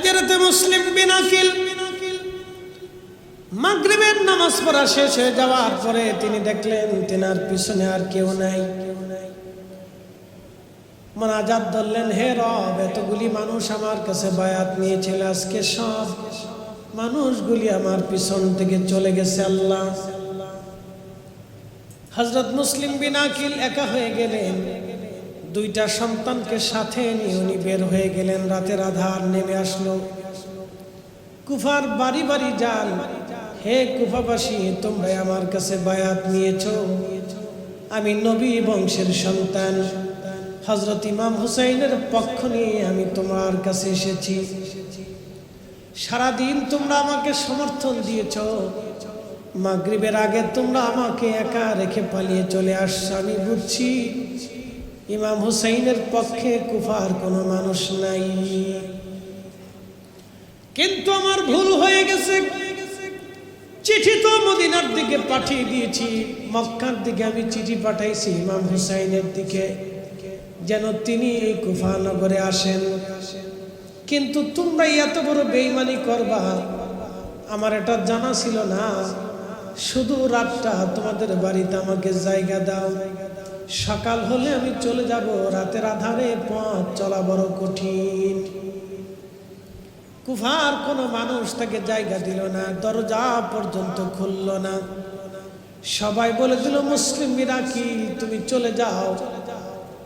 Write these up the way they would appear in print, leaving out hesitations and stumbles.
হযরতে মুসলিম বিন আকিল মাগরিবের নামাজ পড়া শেষ হয়ে যাওয়ার পরে তিনি দেখলেন তেনার পিছনে আর কেউ নাই। মোনাজাত ধরলেন, হে রব, এতগুলি মানুষ আমার কাছে বায়াত নিয়েছিল, আজকে সব মানুষগুলি আমার পিছন থেকে চলে গেছে আল্লাহ। হযরত মুসলিম বিন আকিল একা হয়ে গেলেন, দুইটা সন্তানকে সাথে নিয়ে উনি বের হয়ে গেলেন। রাতের আধার নেমে আসলো। কুফার বাড়ি বাড়ি যান, হে কুফাবাসী, তোমরা আমার কাছে বায়াত নিয়েছো, আমি নবী বংশের সন্তান, হযরত ইমাম হুসাইনের পক্ষ নিয়ে আমি তোমার কাছে এসেছি। সারাদিন তোমরা আমাকে সমর্থন দিয়েছ, মাগরিবের আগে তোমরা আমাকে একা রেখে পালিয়ে চলে আসছো। আমি বুঝছি ইমাম হুসাইনের পক্ষে কুফার কোনো মানুষ নাই, কিন্তু আমার ভুল হয়ে গেছে। চিঠি তো মদিনার দিকে পাঠিয়ে দিয়েছি, মক্কার দিকে আমি চিঠি পাঠাইছি ইমাম হুসাইনের দিকে, যেন তিনি এই কুফা নগরে আসেন। কিন্তু তোমরা এত বড় বেঈমানি করবা আমার এটা জানা ছিল না। শুধু রাতটা তোমাদের বাড়িতে আমাকে জায়গা দাও, সকাল হলে আমি চলে যাব। রাতের আধারে পথ চলা বড় কঠিন। কুফার কোনো মানুষ তাকে জায়গা দিল না, দরজা পর্যন্ত খুলল না। সবাই বলে দিল, মুসলিম বিন আকিল, তুমি চলে যাও,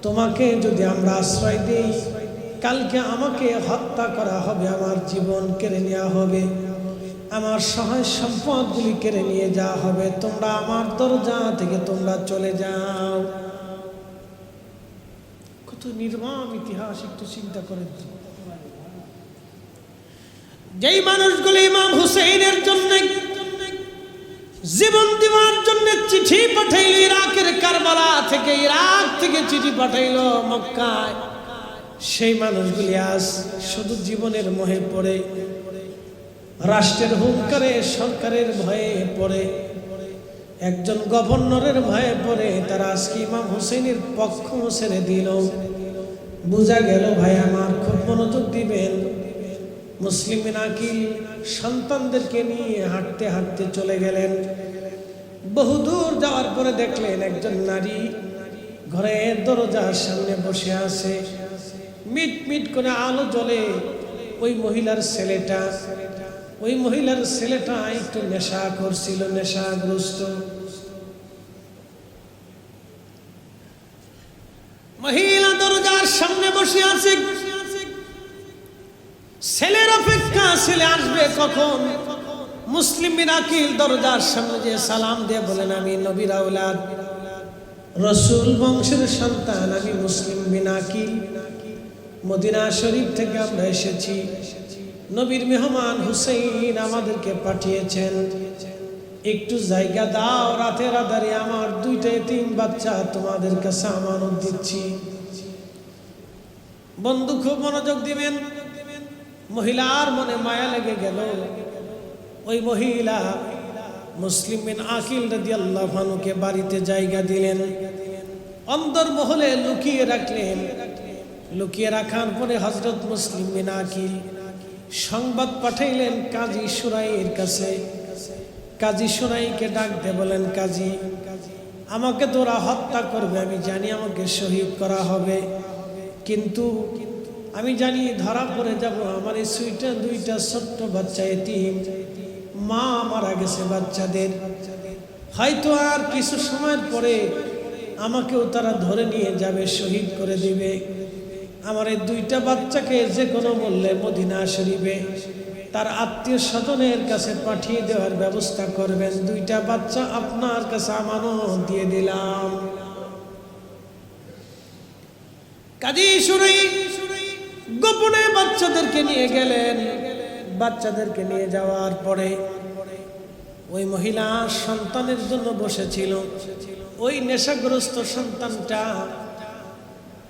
তোমাকে যদি আমরা আশ্রয় দেই কালকে আমাকে হত্যা করা হবে, আমার জীবন কেড়ে নেওয়া হবে, আমার সহায় সম্পদগুলি কেড়ে নিয়ে যাওয়া হবে, তোমরা আমার দরজা থেকে তোমরা চলে যাও। কত নির্মম ইতিহাস, একটু চিন্তা করেন। যেই মানুষগুলি ইমাম হুসাইনের জন্য জীবন দেওয়ার জন্য চিঠি পাঠাইল ইরাকের কারবালা থেকে, ইরাক থেকে চিঠি পাঠাইল মক্কায়, সেই মানুষগুলি আজ শুধু জীবনের মোহে পড়ে, রাষ্ট্রের হুঙ্কারে, সরকারের ভয়ে পড়ে, একজন গভর্নরের ভয়ে পড়ে, তারা আজকে ইমাম হুসাইনের পক্ষ ছেড়ে দিল। বোঝা গেল ভাই আমার, খুব মনোযোগ দিবেন। মুসলিম বিন আকিল সন্তানদেরকে নিয়ে হাঁটতে হাঁটতে চলে গেলেন। বহুদূর যাওয়ার পরে দেখলেন একজন নারী ঘরের দরজার সামনে বসে আছে, মিট মিট করে আলো জ্বলে। ওই মহিলার ছেলেটা একটু নেশা করছিল, নেশাগ্রস্ত। মহিলা দরজার সামনে বসে আছে, ছেলের অপেক্ষা, ছেলে আসবে কখন। মুসলিম বিন আকিল দরজার সামনে যে সালাম দিয়ে বলেন, আমি নবীর আওলাদ, রসুল বংশের সন্তান, আমি মুসলিম বিন আকিল, মদিনা শরীফ থেকে আমরা এসেছি, নবীর মেহমান হুসাইন আমাদেরকে পাঠিয়েছেন, একটু জায়গা দাও, রাতের আধারে আমার দুইটা এতিম বাচ্চা তোমাদের কাছে আমানত দিচ্ছি। বন্ধু খুব মনোযোগ দিবেন। মহিলার মনে মায়া লেগে গেল। ওই মহিলা মুসলিম বিন আকিল রাদিয়াল্লাহু আনহুকে বাড়িতে জায়গা দিলেন, অন্দর মহলে লুকিয়ে রাখলেন। লুকিয়ে রাখার পরে হযরত মুসলিম বিন আকিল সংবাদ পাঠাইলেন কাজী সুরাইয়ের কাছে। কাজী সুরাইকে ডাক দিয়ে বলেন, কাজী, আমাকে তো ওরা হত্যা করবে, আমি জানি আমাকে শহীদ করা হবে, কিন্তু আমি জানি ধরা পড়ে যাব। আমার এই দুইটা ছোট্ট বাচ্চা এতিম, মা মারা গেছে বাচ্চাদের, হয়তো আর কিছু সময়ের পরে আমাকেও তারা ধরে নিয়ে যাবে, শহীদ করে দিবে। আমার এই দুইটা বাচ্চাকে যে কোনো মূল্যে মদিনা শরীফে তার আত্মীয় স্বজনের কাছে পাঠিয়ে দেওয়ার ব্যবস্থা করবেন। দুইটা বাচ্চা আপনার কাছে আমানত দিয়ে দিলাম। কাজী সুরাই গোপনে বাচ্চাদেরকে নিয়ে গেলেন। বাচ্চাদেরকে নিয়ে যাওয়ার পরে ওই মহিলা সন্তানের জন্য বসেছিল। ওই নেশাগ্রস্ত সন্তানটা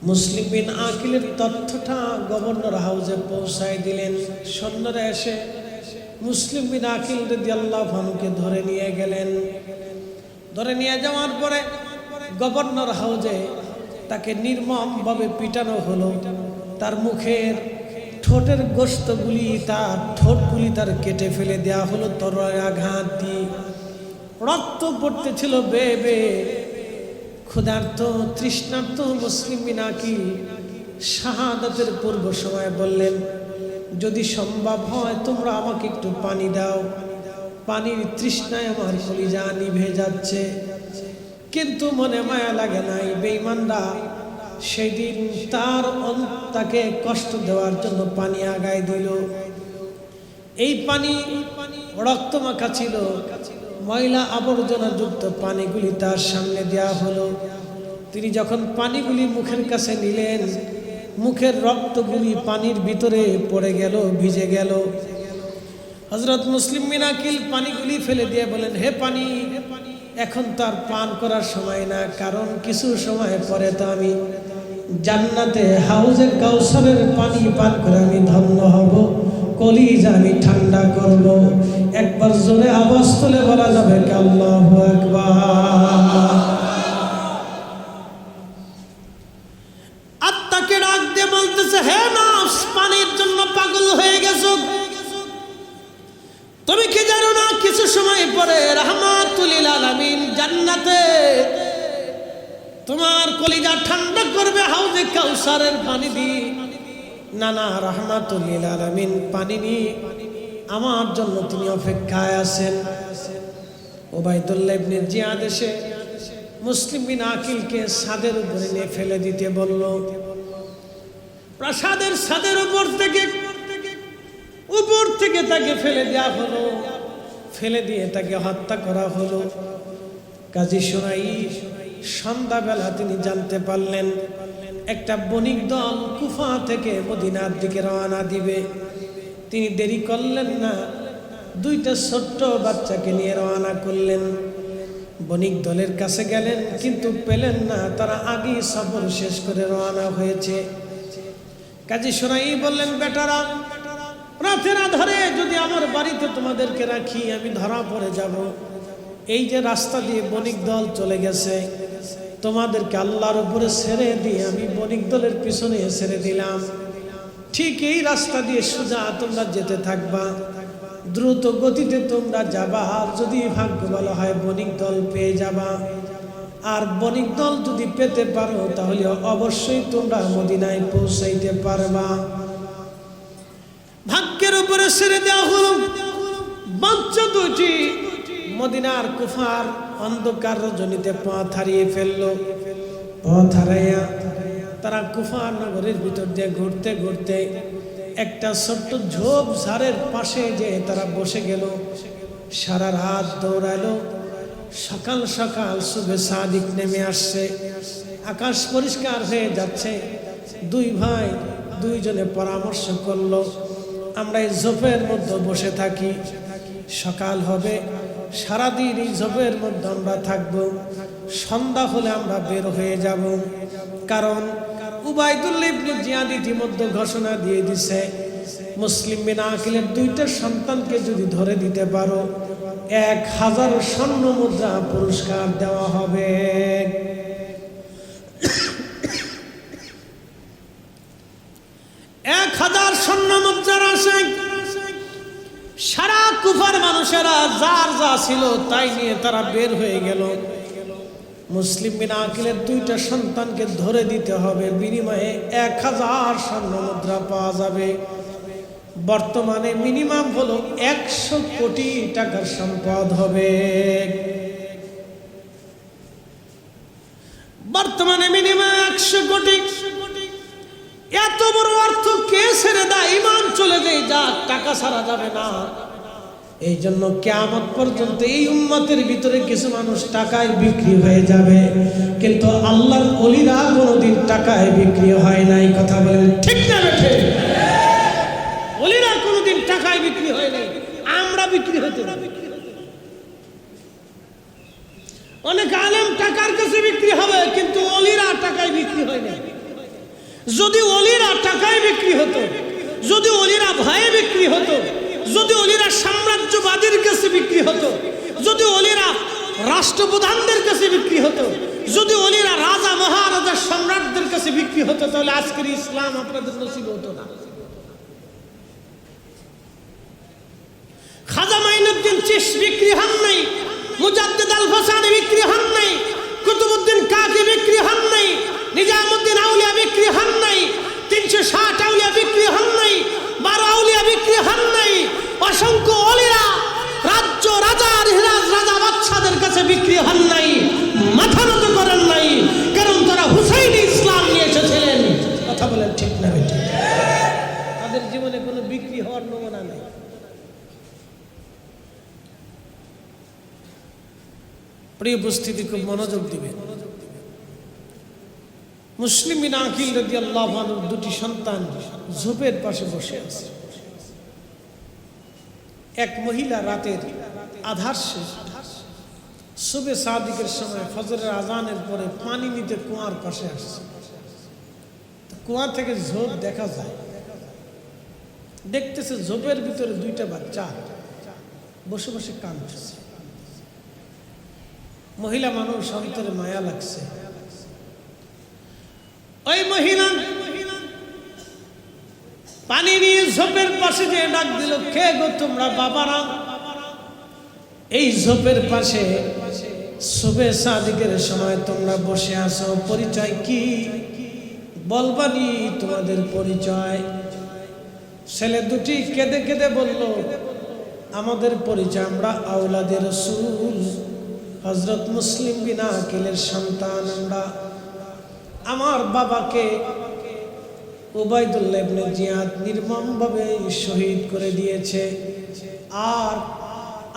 মুসলিম বিন আকিলের তথ্যটা গভর্নর হাউসে পৌঁছায় দিলেন। সৈন্যরা এসে মুসলিম বিন আকিল রাদিয়াল্লাহু আনহুকে ধরে নিয়ে গেলেন। ধরে নিয়ে যাওয়ার পরে গভর্নর হাউসে তাকে নির্মমভাবে পিটানো হলো। তার মুখের ঠোঁটের গোশতগুলি তার ঠোঁটগুলি তার কেটে ফেলে দেওয়া হলো তরোয়ারের আঘাত দিয়ে। রক্ত পড়তেছিল বেয়ে বেয়ে। ক্ষুধার্ত তৃষ্ণার্ত মুসলিম বিন আকিল শাহাদাতের পূর্ব সময় বললেন, যদি সম্ভব হয় তোমরা আমাকে একটু পানি দাও, পানির তৃষ্ণায় আমার কলিজা নিভে যাচ্ছে। কিন্তু মনে মায়া লাগে নাই। বেঈমানরা সেই দিন তাকে কষ্ট দেওয়ার জন্য পানি আগায় দিল। এই পানি রক্ত মাখা ছিল, ময়লা আবর্জনা যুক্ত পানিগুলি তার সামনে দেওয়া হলো। তিনি যখন পানিগুলি মুখের কাছে নিলেন, মুখের রক্তগুলি পানির ভিতরে পড়ে গেল, ভিজে গেল। হযরত মুসলিম বিন আকিল পানিগুলি ফেলে দিয়ে বলেন, হে পানি, এখন তার পান করার সময় না, কারণ কিছু সময় পরে তো আমি জান্নাতে হাউজে কাউসারের পানি পান করে আমি ধন্য হব, কলিজা আমি ঠান্ডা করব। একবার জোরে আওয়াজ তুলে বলা যাবে কি আল্লাহু আকবার। আত্মাকে ডাক দিয়ে বলতেছে, হে নফস, পানির জন্য পাগল হয়ে গেছো। তুমি কি জানো না কিছু সময় পরে রাহমাতুল লিল আলামিন জান্নাতে তোমার কলিজা ঠান্ডা করবে হাউজে কাউসারের পানি দিয়ে। না না, রাহমাতুল লিল আলামিন পানি নিয়ে আমার জন্য তিনি অপেক্ষায় আছেন। উবাইদুল্লাহ ইবনে জিয়াদ এসে মুসলিম বিন আকিলকে ছাদের উপরে নিয়ে ফেলে দিতে বলল। প্রাসাদের ছাদের উপর থেকে তাকে ফেলে দেওয়া হলো। ফেলে দিয়ে তাকে হত্যা করা হলো। কাজী সুরাই সন্ধ্যাবেলা তিনি জানতে পারলেন একটা বণিক দল কুফা থেকে মদিনার দিকে রওনা দিবে। তিনি দেরি করলেন না, দুইটা ছোট্ট বাচ্চাকে নিয়ে রওনা করলেন। বণিক দলের কাছে গেলেন, কিন্তু পেলেন না, তারা আগেই সফর শেষ করে রওনা হয়েছে। কাজী সুরাই বললেন, বেটারা, রাতের আধারে যদি আমার বাড়িতে তোমাদেরকে রাখি আমি ধরা পড়ে যাব। এই যে রাস্তা দিয়ে বণিক দল চলে গেছে, তোমাদেরকে আল্লাহর উপরে ছেড়ে দিয়ে আমি বণিক দলের পিছনে ছেড়ে দিলাম। ঠিক এই রাস্তা দিয়ে সোজা তোমরা যেতে থাকবা, দ্রুত গতিতে তোমরা যাবা। আর যদি ভাগ্য ভালো হয় বণিক দল পেয়ে যাবা, আর বণিক দল যদি পেতে পারো তাহলে অবশ্যই তোমরা মদিনায় পৌঁছাইতে পারবা। ভাগ্যের উপরে ছেড়ে দেওয়া হলো। বাচ্চা দুটি মদিনার কুফার অন্ধকার রজনীতে পথ হারিয়ে ফেললো। পথ হারাইয়া তারা কুফার নগরের ভিতর দিয়ে ঘুরতে ঘুরতে একটা ছোট্ট ঝোপ ঝাড়ের পাশে যে তারা বসে গেল। সারা রাত দৌড়ালো। সকাল সকাল শুভে সাদিক নেমে আসছে, আকাশ পরিষ্কার হয়ে যাচ্ছে। দুই ভাই দুইজনে পরামর্শ করলো, আমরা এই ঝোপের মধ্যে বসে থাকি, সকাল হবে, সারাদিন এই ঝোপের মধ্যে আমরা থাকবো, সন্ধ্যা হলে আমরা বের হয়ে যাব। কারণ উবাইদুল্লাহ ইবনে জিয়াদ ইতিমধ্যে ঘোষণা দিয়ে দিছে, মুসলিম বিন আকিলের দুইটা সন্তানকে যদি ধরে দিতে পারো 1000 স্বর্ণ মুদ্রা পুরস্কার দেওয়া হবে। 1000 স্বর্ণ মুদ্রার আশায় সারা কুফার মানুষেরা যার যা ছিল তাই নিয়ে তারা বের হয়ে গেল। মুসলিম বিন আকিলের দুইটা সন্তানকে ধরে দিতে হবে, বিনিময়ে 1000 স্বর্ণ মুদ্রা পাওয়া যাবে। বর্তমানে মিনিমাম হলো 100 কোটি টাকার সম্পদ হবে। বর্তমানে মিনিমাম 100 কোটি। এত বড় অর্থ কে ছেড়ে দেয়? ইমান চলে যায়, যা টাকা ছাড়া যাবে না। এই জন্য কিয়ামত পর্যন্ত এই উম্মতের ভিতরে কিছু মানুষ টাকায় বিক্রি হয়ে যাবে, কিন্তু আল্লাহর ওলিরা কোনোদিন টাকায় বিক্রি হয় নাই। কথা বলেন ঠিক না বেঠে? ওলিরা কোনোদিন টাকায় বিক্রি হয় নাই, আমরা বিক্রি হতে। অনেক আলেম টাকার কাছে বিক্রি হবে, কিন্তু ওলিরা টাকায় বিক্রি হয় নাই। যদি ওলিরা টাকায় বিক্রি হতো, যদি ওলিরা ভয়ে বিক্রি হতো, যদি ওলিরা সাম্রাজ্যবাদীর কাছে বিক্রি হতো, যদি ওলিরা রাষ্ট্রপ্রধানদের কাছে বিক্রি হতো, যদি ওলিরা রাজা মহারাজা সম্রাটদের কাছে বিক্রি হতো, তাহলে আজকের ইসলাম আপনাদের নসিব হতো না। চিশ বিক্রি হন নাই, মুজাদ্দিদ আল ফাসানি বিক্রি হন নাই, কুতুবউদ্দিন কাকি বিক্রি হন নাই, নিজামউদ্দিন আউলিয়া বিক্রি হন নাই, 360 আউলিয়া বিক্রি হন নাই, 12 আউলিয়া বিক্রি হন নাই। অসংখ্য ওলিরা রাজ্য রাজার হিরাজ রাজা বাদশাদের কাছে বিক্রি হন নাই, মাথা নত করেন নাই, কারণ তারা হুসাইনি ইসলাম নিয়ে এসেছিলেন। কথা বলেন ঠিক না বেঠিক? তাদের জীবনে কোনো বিক্রি হওয়ার নমুনা নেই। প্রিয় উপস্থিতি, খুব মনোযোগ দিবেন। মুসলিম বিন আকিল রাদিয়াল্লাহু আনহুর দুটি সন্তান ঝোপের পাশে বসে আছে। এক মহিলা রাতের আধার শেষ সুবে সাদিকের সময় ফজরের আজানের পরে পানি নিতে কুয়ার পাশে আসছে। কুয়া থেকে ঝোপ দেখা যায়, দেখতেছে ঝোপের ভিতরে দুইটা বাচ্চা বসে বসে কাঁদতেছে। মহিলা মানুষ, অন্তরে মায়া লাগছে। ওই মহিলা পানি নিয়ে ঝোপের পাশে যে ডাক দিল, কে গো তোমরা বাবারা? এই ঝোপের পাশে সুবে সাদিকের সময় তোমরা বসে আছো, পরিচয় কি? বলবানি তোমাদের পরিচয়। ছেলে দুটি কেঁদে কেঁদে বলল, আমাদের পরিচয়, আমরা আওলাদে রাসূল হযরত মুসলিম বিন আকিলের সন্তান। আমরা আমার বাবাকে উবাইদুল্লাহ ইবনে জিয়াদ নির্মমভাবে শহীদ করে দিয়েছে, আর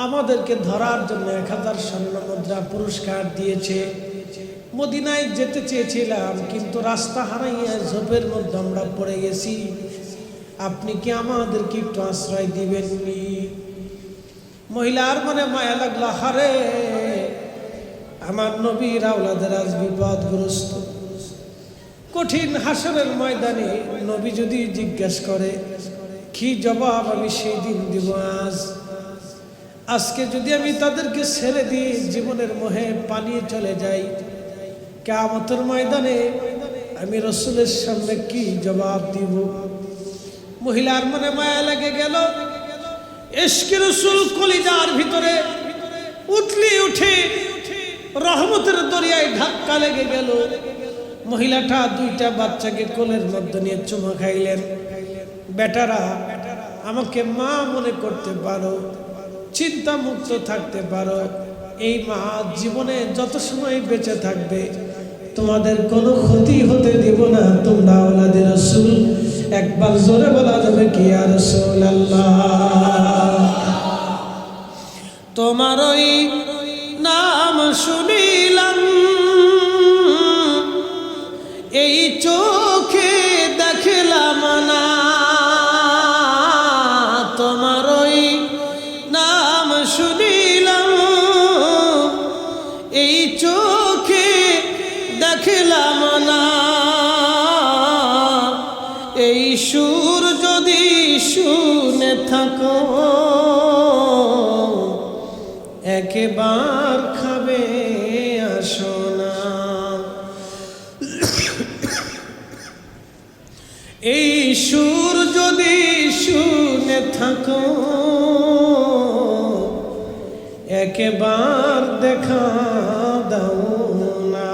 আমাদেরকে ধরার জন্য 1000 স্বর্ণ মুদ্রা পুরস্কার দিয়েছে। মদিনায় যেতে চেয়েছিলাম, কিন্তু রাস্তা হারাইয়া ঝোপের মধ্যে আমরা পড়ে গেছি। আপনি কি আমাদেরকে একটু আশ্রয় দিবেননি? মহিলার মনে মায়া লাগলো, হারে আমার নবীর আওলাদের আজ বিপদগ্রস্ত। কঠিন হাসরের ময়দানে নবী যদি জিজ্ঞেস করে, কি জবাব আমি সেই দিন দিব? আজকে যদি আমি তাদেরকে ছেড়ে দিই, জীবনের মোহে পালিয়ে চলে যাই, কিয়ামতের ময়দানে আমি রাসূলের সামনে কি জবাব দিব? মহিলার মনে মায়া লেগে গেল। ইশকে রাসূল কলিজার ভিতরে উতলি উঠে রহমতের দরিয়ায় ধাক্কা লেগে গেল। মহিলাটা দুইটা বাচ্চাকে কোলের মধ্যে নিয়ে চুমা খাইলেন। বেটারা, আমাকে মা মনে করতে পারো, চিন্তা মুক্ত থাকতে পারো। এই মা জীবনে যত সময় বেঁচে থাকবে তোমাদের কোনো ক্ষতি হতে দিব না। তোমরা আওলাদে রাসূল। একবার জোরে বলা যাবে কি, ইয়া রাসূলুল্লাহ? তোমার ওই নাম শুনিলাম, এই চোখে দেখলাম না। তোমার ওই নাম শুনিলাম, এই চোখে দেখলাম না। এই সুর যদি শুনে থাকো, একবার খাবে আসো না। এই সুর যদি শুনে থাকো, একবার দেখা দাও না।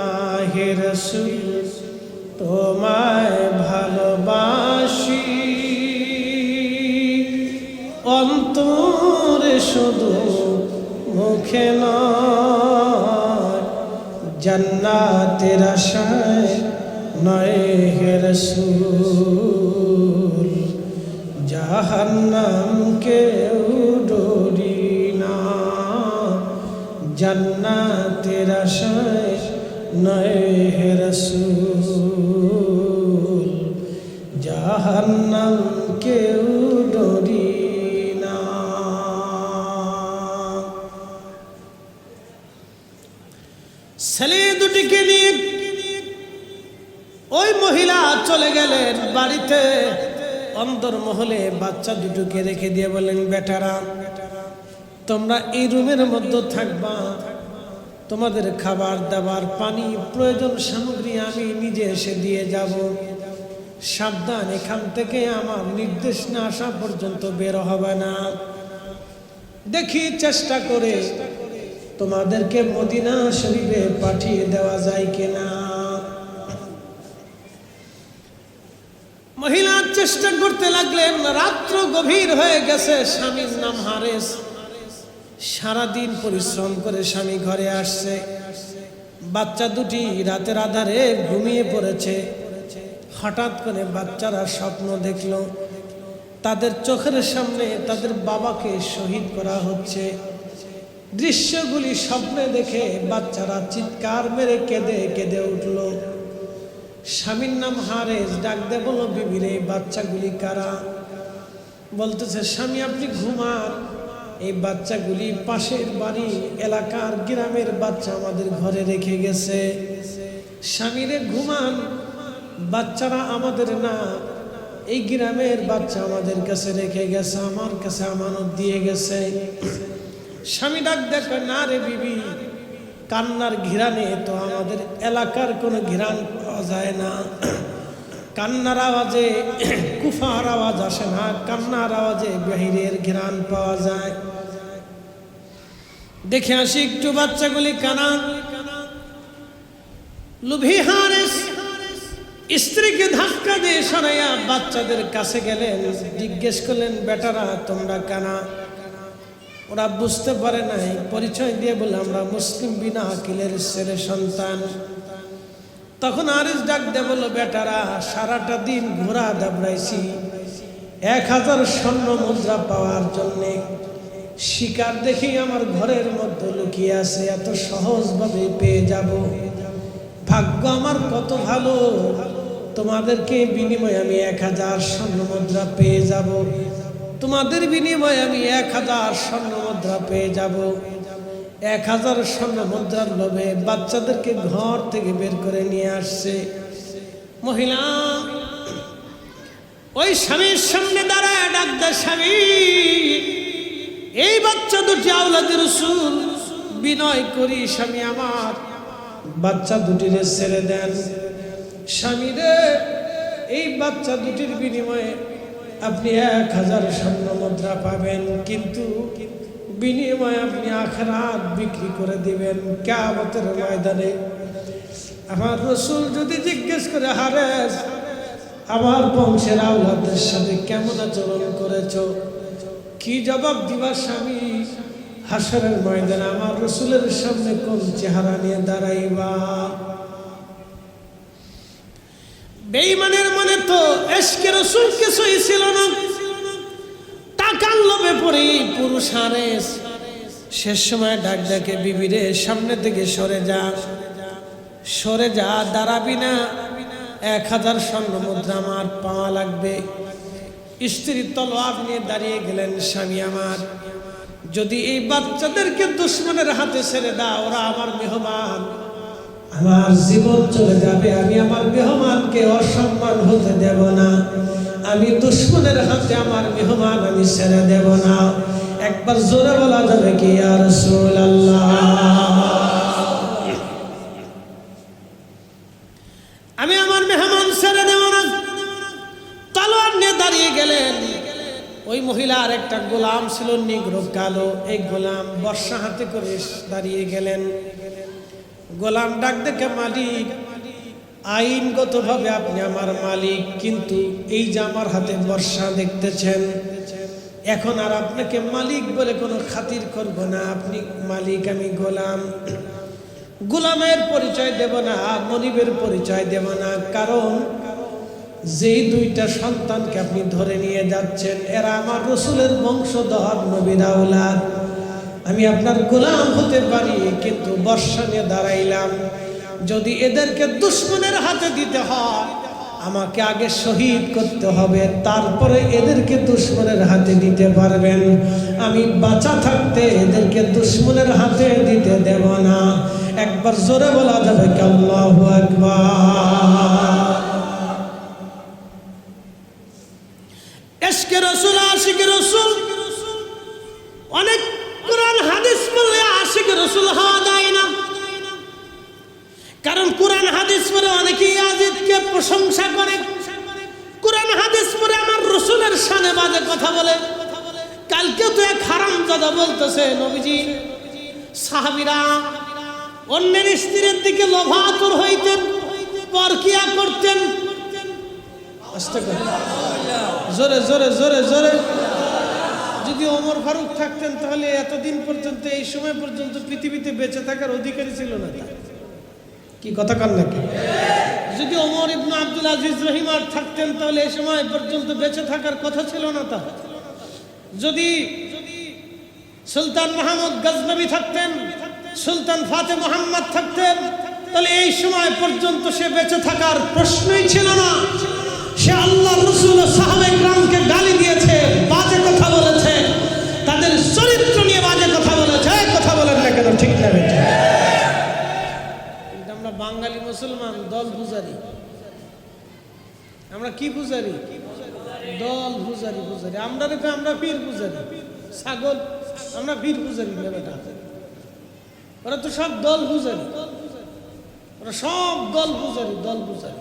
হে রাসূল, তোমায় ভালোবাসি, অন্তরে শুধু, মুখে নয়। জান্নাতের আশায় নয় হে রাসূল, জাহান্নাম কেউ ডরি না। জান্নাতের আশায় নয় হে রাসূল, জাহান্নাম কেউ ডরি না। ছেলে দুটিকে নিয়ে ওই মহিলা চলে গেলেন বাড়িতে। অন্দরমহলে বাচ্চা দুটোকে রেখে দিয়ে বলেন, বেটারা, তোমরা এই রুমের মধ্যে থাকবা। তোমাদের খাবার দাবার, পানি, প্রয়োজন সামগ্রী আমি নিজে এসে দিয়ে যাব। সাবধান, এখান থেকে আমার নির্দেশ না আসা পর্যন্ত বের হবে না। দেখি চেষ্টা করে তোমাদেরকে মদিনা শরীফে পাঠিয়ে দেওয়া যায় কিনা। মহিলা চেষ্টা করতে লাগলেন। রাত্র গভীর হয়ে গেছে। স্বামীর নাম হারেস। সারাদিন পরিশ্রম করে স্বামী ঘরে আসছে। বাচ্চা দুটি রাতের আধারে ঘুমিয়ে পড়েছে। হঠাৎ করে বাচ্চারা স্বপ্ন দেখল তাদের চোখের সামনে তাদের বাবাকে শহীদ করা হচ্ছে। দৃশ্যগুলি স্বপ্নে দেখে বাচ্চারা চিৎকার মেরে কেঁদে কেঁদে উঠল। স্বামীর নাম হারেস। ডাক দে বলল, বিবিরে বাচ্চাগুলি কারা? বলতেছে, স্বামী আপনি ঘুমান, এই বাচ্চাগুলি পাশের বাড়ি এলাকার গ্রামের বাচ্চা আমাদের ঘরে রেখে গেছে। স্বামীরে ঘুমান, বাচ্চারা আমাদের না, এই গ্রামের বাচ্চা আমাদের কাছে রেখে গেছে, আমার কাছে আমানত দিয়ে গেছে। স্বামী ডাক দেখে, না রে বিবি, কান্নার ঘিরানে তো আমাদের এলাকার কোনো ঘিরান পাওয়া যায় না। কান্নার আওয়াজে কুফার আওয়াজ আসে না, কান্নার আওয়াজে বাহিরের ঘিরান পাওয়া যায়। দেখে আসি একটু বাচ্চাগুলি কানা। লুভি হারেস স্ত্রীকে ধাক্কা দিয়ে সরাইয়া বাচ্চাদের কাছে গেলেন। জিজ্ঞেস করলেন, বেটারা তোমরা কানা? ওরা বুঝতে পারে নাই। পরিচয় দিয়ে বলে, আমরা মুসলিম বিনা আকিলের ছেলে সন্তান। তখন হারেস ডাক দিয়ে বলল, বেটারা সারাটা দিন ঘোরা দাবড়াইছি 1000 স্বর্ণ মুদ্রা পাওয়ার জন্যে। শিকার দেখি আমার ঘরের মধ্যে লুকিয়ে আছে, এত সহজভাবে পেয়ে যাব। ভাগ্য আমার কত ভালো, তোমাদেরকে বিনিময়ে আমি 1000 স্বর্ণ মুদ্রা পেয়ে যাব। তোমাদের বিনিময়ে আমি 1000 স্বর্ণ মুদ্রা পেয়ে যাব। 1000 স্বর্ণ মুদ্রার লোভে বাচ্চাদেরকে ঘর থেকে বের করে নিয়ে আসছে। মহিলা ওই স্বামীর সামনে দাঁড়ায় ডাক দেয়, স্বামী এই বাচ্চা দুটি আওলাদের রাসূল, বিনয় করি স্বামী আমার বাচ্চা দুটিরে ছেড়ে দেন। স্বামী রে, এই বাচ্চা দুটির বিনিময়ে আপনি 1000 স্বর্ণ মুদ্রা পাবেন, কিন্তু বিনিময়ে আপনি আখিরাত বিক্রি করে দিবেন কিয়ামতের ময়দানে। আমার রাসূল যদি জিজ্ঞেস করে, হারেস আমার বংশের আওলাদের সাথে কেমন আচরণ করেছো, কি জবাব দিবা স্বামী? হাসরের ময়দানে আমার রাসূলের সামনে কোন চেহারা নিয়ে দাঁড়াইবা? বেঈমানের মনে তো ইশকে রাসূল কিছুই ছিল না। টাকার লোভে পড়ে পুরুষ হারেস শেষ সময় ডাক ডাকে, বিবিরে সামনে থেকে সরে যা, সরে যা, দাঁড়াবি না, 1000 স্বর্ণ মুদ্রা আমার পাওয়া লাগবে। স্ত্রী তলোয়ার নিয়ে দাঁড়িয়ে গেলেন, স্বামী আমার যদি এই বাচ্চাদেরকে দুশমনের হাতে ছেড়ে দাও, ওরা আমার মেহমান, আমার জীবন চলে যাবে। আমি আমার মেহমানকে অসম্মান হতে দেব না। আমি দুশমনের হাতে আমার মেহমান আমি ছেড়ে দেব না। একবার জোরে বলা যাবে কি, ইয়া রাসূলুল্লাহ? আমি আমার মেহমান ছেড়ে দেব না। তলোয়ার নিয়ে দাঁড়িয়ে গেলেন। ওই মহিলার একটা গোলাম ছিল, নিগ্রো কালো। এই গোলাম বর্ষা হাতে করে দাঁড়িয়ে গেলেন। গোলাম ডাক দেখে, মালিক আইনগতভাবে আপনি আমার মালিক, কিন্তু এই যে আমার হাতে বর্ষা দেখতেছেন, এখন আর আপনাকে মালিক বলে কোনো খাতির করব না। আপনি মালিক, আমি গোলাম। গোলামের পরিচয় দেব না, মনিবের পরিচয় দেব না, কারণ যেই দুইটা সন্তানকে আপনি ধরে নিয়ে যাচ্ছেন এরা আমার রাসূলের বংশধর, নবীর আওলাদ। আমি আপনার গোলাম হতে পারি, কিন্তু বর্ষা নিয়ে দাঁড়াইলাম। যদি এদেরকে দুশমনের হাতে দিতে হয়, আমাকে আগে শহীদ করতে হবে, তারপরে এদেরকে দুশমনের হাতে দিতে পারবেন। আমি বাঁচা থাকতে এদেরকে দুশমনের হাতে দিতে দেব না। একবার জোরে বলা যাবে কি, আল্লাহু আকবার? ইশকে রাসূল, আশিকে রাসূল, অনেক কোরআন হাদিস পড়লে আশিকে রাসূল হওয়া যায় না। কারণ কোরআন হাদিস পড়ে অনেকেই ইয়াজিদকে প্রশংসা করে, কোরআন হাদিস পড়ে আমার রাসূলের শানে বাজে কথা বলে। কালকে তো এক হারামজাদা কথা বলতেছে, নবীজি সাহাবীরা অন্যের স্ত্রীর দিকে লোভাতুর হইতেন, পরকিয়া করতেন। জোরে জোরে জোরে জোরে। যদি ওমর ফারুক থাকতেন তাহলে এতদিন পর্যন্ত, এই সময় পর্যন্ত পৃথিবীতে বেঁচে থাকার অধিকারী ছিল না। কি কথা কান নাকি? যদি ওমর ইবনে আব্দুল আজিজ রহিমার থাকতেন তাহলে এই সময় পর্যন্ত বেঁচে থাকার কথা ছিল না তার। যদি সুলতান মাহমুদ গজনবী থাকতেন, সুলতান ফাতে মোহাম্মদ থাকতেন, তাহলে এই সময় পর্যন্ত সে বেঁচে থাকার প্রশ্নই ছিল না। সে আল্লাহ রাসূল ও সাহাবায়ে কেরামকে গালি দিয়েছে, বাজে কথা বলেছে, তাদের চরিত্র নিয়ে বাজে কথা বলেছে। কথা বলেন না কেন? ঠিক না বেটা? কিন্তু আমরা বাঙালি মুসলমান দল পূজারি। আমরা কি পূজারি? দল পূজারি। পূজারি আমরা দেখো, আমরা পীর পূজারি। ছাগল আমরা পীর পূজারি না বেটা। ওরা তো সব দল পূজারি, ওরা সব দল পূজারি। দল পূজারি,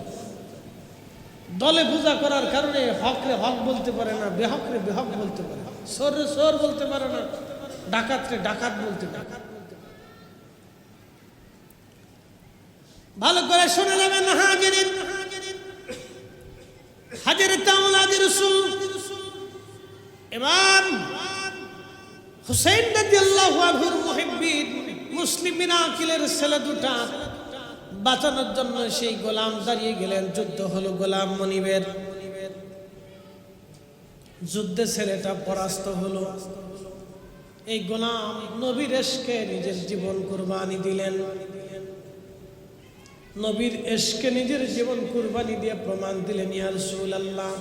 দলে পূজা করার কারণে হকরে হক বলতে পারে না, বেহকরে বেহক বলতে পারে, সররে সর বলতে পারে না, ডাকাতরে ডাকাত বলতে পারে। ভালো করে শুনে যাবেন হাজিরিন। হযরত আওলাদে রাসূল ইমাম হুসাইন রাদিয়াল্লাহু আনহুর মুহিব্বিন মুসলিম বিন আকিলের ছেলে দুটা বাঁচানোর জন্য সেই গোলাম দাঁড়িয়ে গেলেন। যুদ্ধ হলো গোলাম মনিবের। যুদ্ধে ছেলেটা পরাস্ত হলো। এই গোলাম নবীর ইশকে নিজের জীবন কুরবানি দিলেন। নবীর ইশকে নিজের জীবন কুরবানি দিয়ে প্রমাণ দিলেন, ইয়া রাসূলুল্লাহ,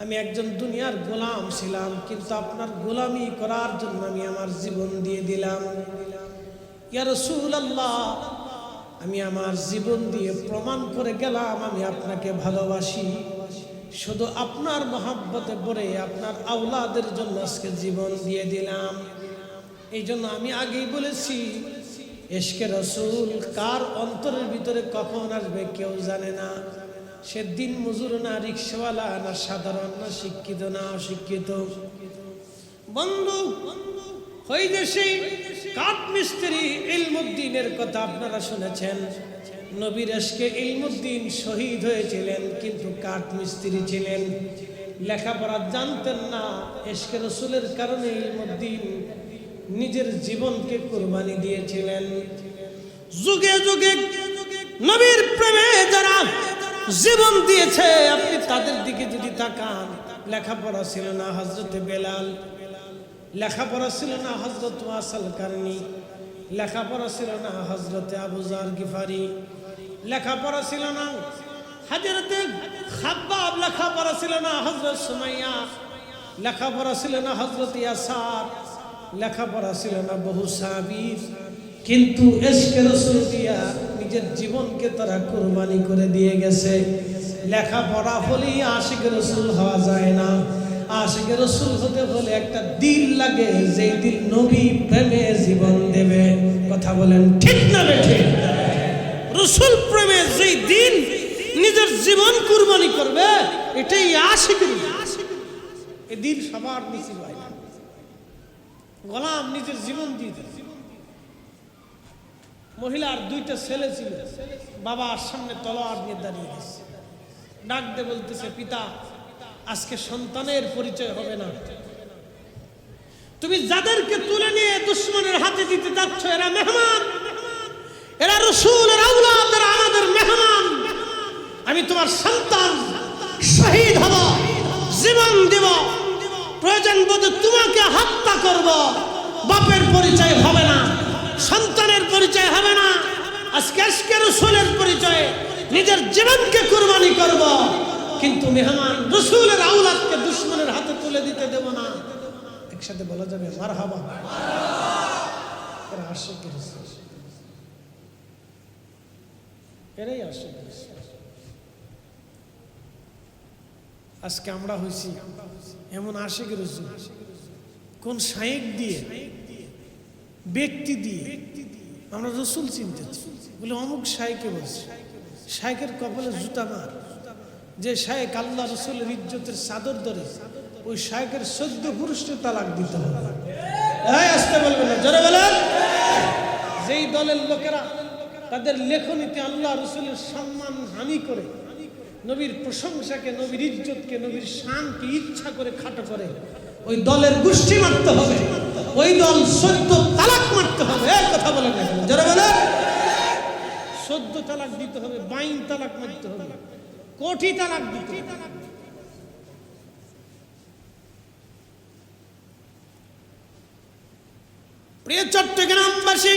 আমি একজন দুনিয়ার গোলাম ছিলাম, কিন্তু আপনার গোলামি করার জন্য আমি আমার জীবন দিয়ে দিলাম। ইয়া রাসূলুল্লাহ, আমি আমার জীবন দিয়ে প্রমাণ করে গেলাম আমি আপনাকে ভালোবাসি। শুধু আপনার মহব্বতে পড়ে আপনার আওলাদের জন্য আজকে জীবন দিয়ে দিলাম। এই জন্য আমি আগেই বলেছি, ইশকে রাসূল কার অন্তরের ভিতরে কখন আসবে কেউ জানে না। সে দিন মজুর না, রিকশাওয়ালা না, সাধারণ না, শিক্ষিত না অশিক্ষিত। বন্ধু, ওই যে সেই কাঠ মিস্ত্রি ইলমুদ্দিনের কথা আপনারা শুনেছেন। নবীর ইশকে ইলমুদ্দিন শহীদ হয়েছিলেন, কিন্তু কাঠ মিস্ত্রি ছিলেন, লেখাপড়া জানতেন না। ইশকে রাসূলের কারণে ইলমুদ্দিন নিজের জীবনকে কুরবানি দিয়েছিলেন। যুগে যুগে নবীর প্রেমে যারা জীবন দিয়েছে, আপনি তাদের দিকে যদি তাকান, লেখাপড়া ছিল না হযরতে বেলাল, লেখাপড়া ছিল না হযরত ওয়াসাল কারনি, লেখাপড়া ছিল না হযরতে আবু যার গিফারি, লেখাপড়া ছিল না হযরতে খাব্বাব, লেখাপড়া ছিল না হযরত সুমাইয়া, লেখাপড়া ছিল না হযরত ইয়াসার, লেখাপড়া ছিল না বহু সাহাবী। কিন্তু ইশকে রাসূল দিয়া নিজের জীবনকে তারা কুরবানি করে দিয়ে গেছে। লেখাপড়া হলেই আশিক রাসূল হওয়া যায় না। আশিক রাসূল হতে হলে একটা দিল লাগে, যে দিল নবী প্রেমে জীবন দেবে। কথা বলেন ঠিক না বেঠিক? রাসূল প্রেমে যে দিল নিজের জীবন কুরবানি করবে, এটাই আশিক। এই দিল সবার নসিব হয় না। গোলাম নিজের জীবন দিয়ে দেয়। মহিলার দুইটা ছেলে ছিল, বাবার সামনে তলোয়ার নিয়ে দাঁড়িয়ে গেছে। ডাক দিয়ে বলতেছে, পিতা, আজকে সন্তানের পরিচয় হবে না। তুমি যাদেরকে তুলে নিয়ে দুশমনের হাতে দিতে যাচ্ছ, এরা মেহমান, এরা রাসূলের আওলাদ, এরা আমাদের মেহমান। আমি তোমার সন্তান, শহীদ হব, জীবন দেব, প্রয়োজন বোধে তোমাকে হত্যা করব। বাপের পরিচয় হবে না, সন্তানের পরিচয় হবে না। আজকে ইশকে রাসূলের পরিচয়ে নিজের জীবনকে কুরবানি করব, কিন্তু মেহমান রাসূলের আওলাদকে দুশমনের হাতে তুলে দিতে দেব না। একসাথে বলা যাবে মারহাবা। এরা আশিক রাসূল, এরাই আশিক রাসূল। আজকে আমরা হইছি এমন আশিক রাসূল, কোন শায়েখ দিয়ে, ব্যক্তি দিয়ে আমরা রাসূল চিনতেছি। বলে অমুক শায়েখে বলছে, শায়েখের কপালে জুতা মার। যে শায়েখ আল্লাহ রাসূলের ইজ্জতের চাদর ধরে ওই শায়েখের 14 পুরুষকে তালাক দিতে হবে। এই আসতে বলবেন না, জোরে বলেন। যেই দলের লোকেরা তাদের লেখনীতে আল্লাহ রাসূলের সম্মান হানি করে, নবীর প্রশংসাকে, নবীর ইজ্জতকে, নবীর শানকে ইচ্ছা করে খাটো করে, ওই দলের গোষ্ঠী মারতে হবে, ওই দল 14 তালাক মারতে হবে। এই কথা বলেন না, জোরে বলেন। 14 তালাক দিতে হবে, 22 তালাক মারতে হবে, কোটি তালাক দিতে হবে। প্রিয় চট্টগ্রামবাসী,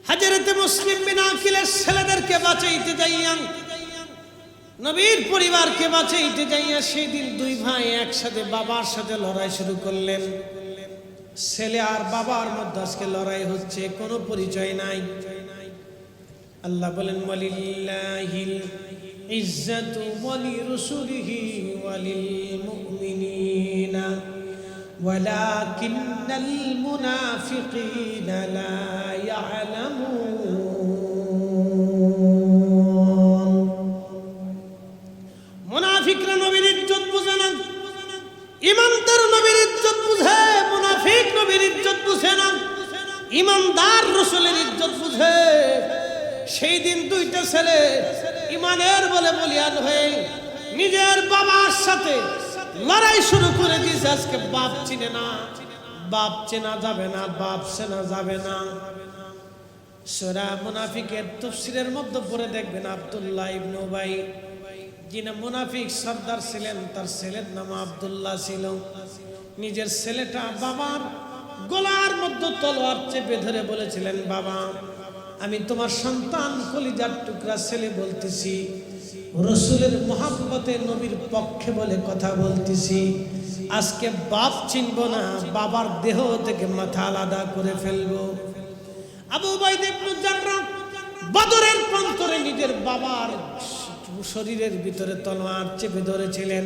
হযরতে মুসলিম বিন আকিলের ছেলেদেরকে বাঁচাইতে যাইয়া, নবীর পরিবারকে বাঁচাইতে যাইয়া সেই দিন দুই ভাই একসাথে বাবার সাথে লড়াই শুরু করলেন। ছেলে আর বাবার মধ্যে আজকে লড়াই হচ্ছে, কোনো পরিচয় নাই। আল্লাহ বলেন ওয়ালিল্লাহিল ইজ্জাতু ওয়ালিরুসুলিহি ওয়ালিল মুমিনিনা ওয়ালাকিন্নাল মুনাফিকিনা লা ইয়ালামুন। মুনাফিকরা নবীর ইজ্জত বুঝে না, ইমানদার নবীর ইজ্জত বুঝে, মুনাফিক নবীর ইজ্জত বুঝে না, ইমানদার রাসূলের ইজ্জত বুঝে। সেই দিন দুইটা ছেলে ইমানের বলে বলিয়ান হয়ে নিজের বাবার সাথে লড়াই শুরু করে দিয়েছে। আজকে বাপ চিনে না, বাপ চেনা যাবে না, বাপ চেনা যাবে না। সূরা মুনাফিকের তাফসীরের মধ্যে পড়ে দেখবেন আব্দুল্লাহ ইবনে উবাই, যিনি মুনাফিক সর্দার ছিলেন, তার ছেলের নাম আব্দুল্লাহ ছিল। নিজের ছেলেটা বাবার গলার মধ্যে তলোয়ার চেপে ধরে বলেছিলেন, বাবা আমি তোমার সন্তান, কলিজার টুকরা ছেলে বলতেছি, রাসূলের মহব্বতে নবীর পক্ষে বলে কথা বলতেছি, আজকে বাপ চিনব না, বাবার দেহ থেকে মাথা আলাদা করে ফেলবো। আবু উবাইদা ইবনে জাররাহ বদরের প্রান্তরে নিজের বাবার শরীরের ভিতরে তলোয়ার চেপে ধরেছিলেন,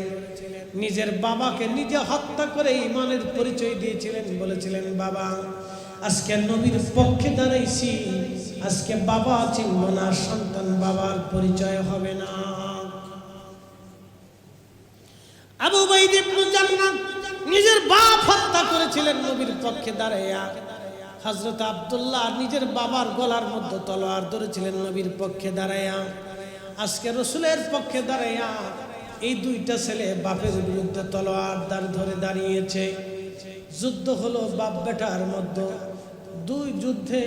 নিজের বাবাকে নিজে হত্যা করে ঈমানের পরিচয় দিয়েছিলেন, বলেছিলেন বাবা আজকে নবীর পক্ষে দাঁড়াইছি, আজকে বাবা চিনব না, সন্তান বাবার পরিচয় হবে না। আবু উবাইদা ইবনে জাররাহ নিজের বাপ হত্যা করেছিলেন নবীর পক্ষে দাঁড়াইয়া। হযরত আব্দুল্লাহ নিজের বাবার গলার মধ্যে তলোয়ার ধরেছিলেন নবীর পক্ষে দাঁড়াইয়া। আজকে রাসূলের পক্ষে দাঁড়াইয়া এই দুইটা ছেলে বাপের বিরুদ্ধে তলোয়ার ধরে দাঁড়িয়েছে। যুদ্ধ হলো বাপ বেটার মধ্যে, দুই যুদ্ধে